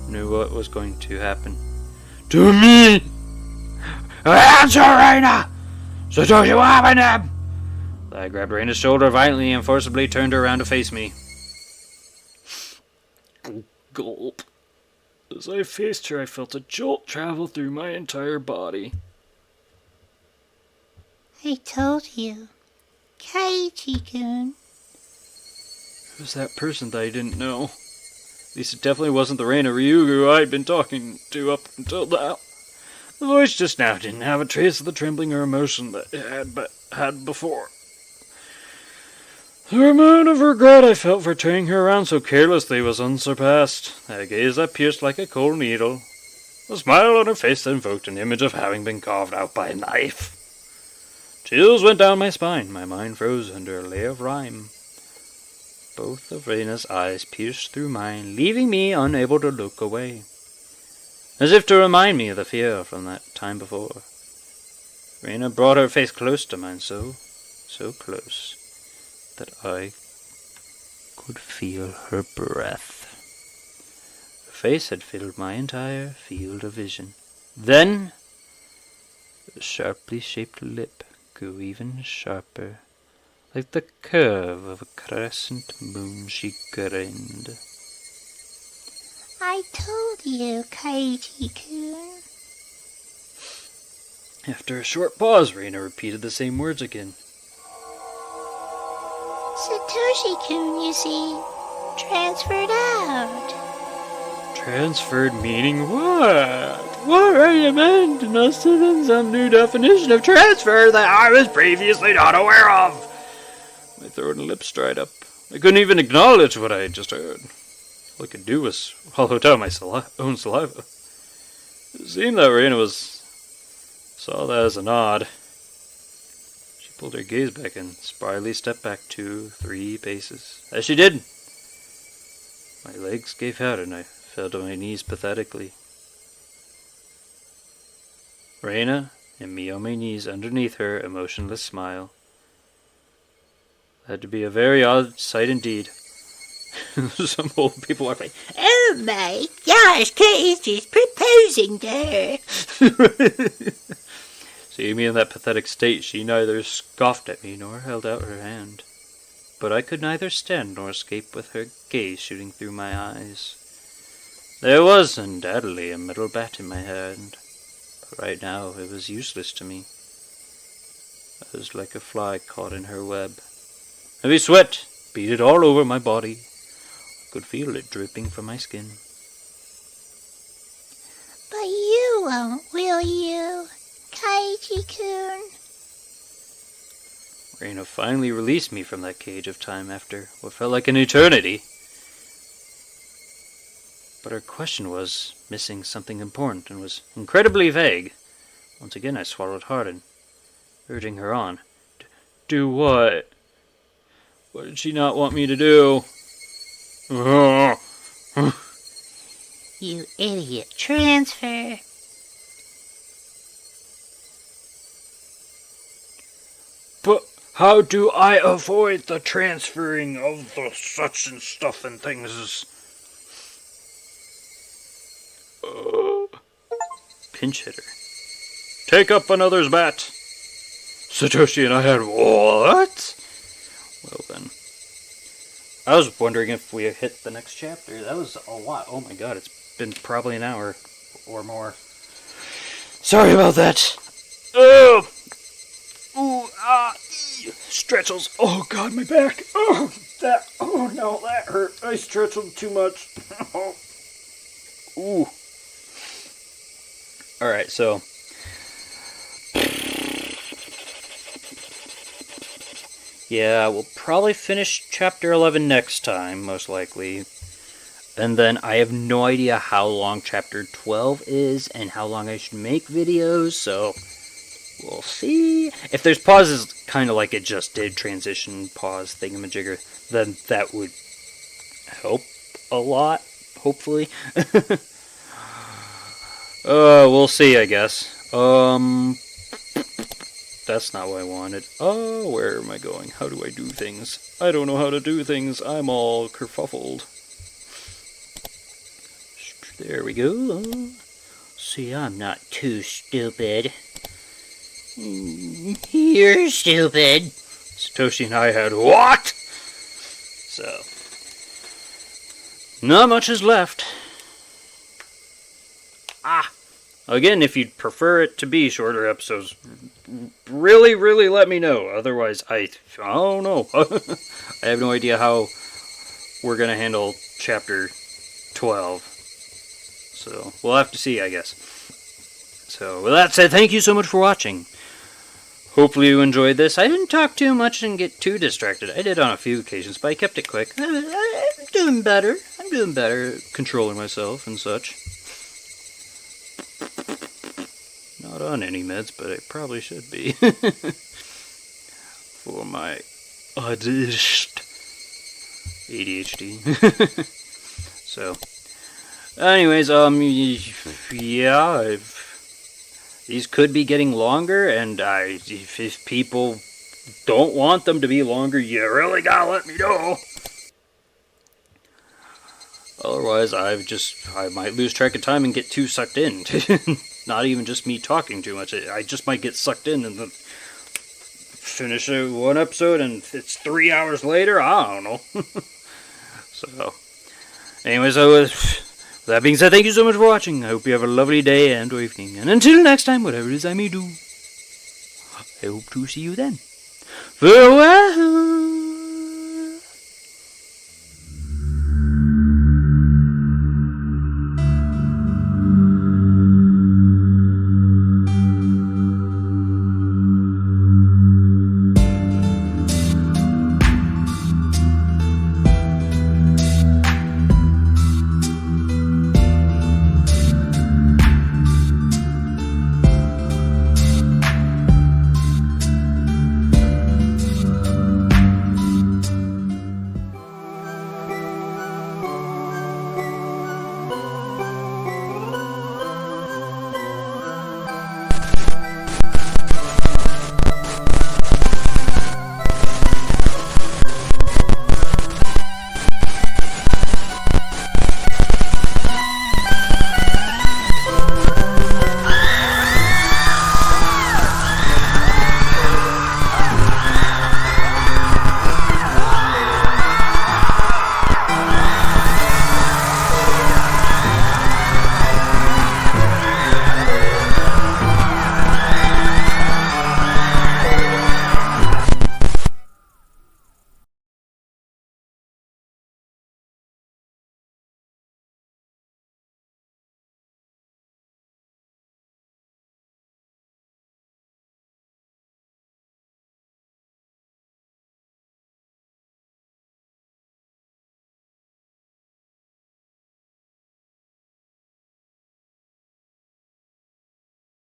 knew what was going to happen. To me! Answer, Reina! Satoshi, what happened to him? I grabbed Reina's shoulder violently and forcibly turned her around to face me. Gulp. As I faced her, I felt a jolt travel through my entire body. I told you. Keiichi-kun. It was that person that I didn't know. At least it definitely wasn't the Reina Ryugu I'd been talking to up until now. The voice just now didn't have a trace of the trembling or emotion that it had before. The amount of regret I felt for turning her around so carelessly was unsurpassed. A gaze that pierced like a cold needle. A smile on her face that invoked an image of having been carved out by a knife. Chills went down my spine. My mind froze under a layer of rime. Both of Reina's eyes pierced through mine, leaving me unable to look away. As if to remind me of the fear from that time before. Reina brought her face close to mine, so close, that I could feel her breath. Her face had filled my entire field of vision. Then, the sharply shaped lip grew even sharper. Like the curve of a crescent moon, she grinned. I told you, Keiichi-kun. After a short pause, Reina repeated the same words again. Satoshi-kun, you see, transferred out. Transferred meaning what? What Reina meant must have been some new definition of transfer that I was previously not aware of. My throat and lips dried up. I couldn't even acknowledge what I had just heard. All I could do was swallow down my own saliva. It seemed that Reina saw that as a nod. She pulled her gaze back and spryly stepped back 2-3 paces. As she did, my legs gave out and I fell to my knees pathetically. Reina and me on my knees underneath her emotionless smile. It had to be a very odd sight indeed. Some old people are like, Oh my gosh, Keiichi's proposing to her. Seeing me in that pathetic state, she neither scoffed at me nor held out her hand. But I could neither stand nor escape with her gaze shooting through my eyes. There was undoubtedly a metal bat in my hand, but right now it was useless to me. I was like a fly caught in her web. Heavy sweat beaded all over my body. I could feel it dripping from my skin. You won't, will you, Keichi-kun? Reina finally released me from that cage of time after what felt like an eternity. But her question was missing something important and was incredibly vague. Once again I swallowed hard and urging her on. Do what? What did she not want me to do? You idiot. Transfer. But how do I avoid the transferring of the such and stuff and things? Pinch hitter. Take up another's bat. Satoshi and I had what? Well then. I was wondering if we hit the next chapter. That was a lot. Oh my god, it's been probably an hour or more. Sorry about that. Oh! Ooh, stretchels. Oh god, my back. Oh, that. Oh no, that hurt. I stretched too much. Ooh. Alright, so. Yeah, we'll probably finish chapter 11 next time, most likely. And then I have no idea how long chapter 12 is and how long I should make videos, so we'll see. If there's pauses, kind of like it just did, transition, pause, thingamajigger, then that would help a lot, hopefully. We'll see, I guess. That's not what I wanted. Oh, where am I going? How do I do things? I don't know how to do things. I'm all kerfuffled. There we go. See, I'm not too stupid. You're stupid. Satoshi and I had what? So, not much is left. Again, if you'd prefer it to be shorter episodes, really, really let me know. Otherwise, I don't know. I have no idea how we're going to handle chapter 12. So, we'll have to see, I guess. So, with that said, thank you so much for watching. Hopefully you enjoyed this. I didn't talk too much and get too distracted. I did on a few occasions, but I kept it quick. I'm doing better. I'm doing better controlling myself and such. Not on any meds, but I probably should be. For my ADHD. So, anyways, yeah, these could be getting longer, and if people don't want them to be longer, you really gotta let me know. Otherwise, I might lose track of time and get too sucked in. Not even just me talking too much. I just might get sucked in and then finish one episode and it's 3 hours later. I don't know. So, anyways, with that being said, thank you so much for watching. I hope you have a lovely day and or evening. And until next time, whatever it is I may do, I hope to see you then. Farewell!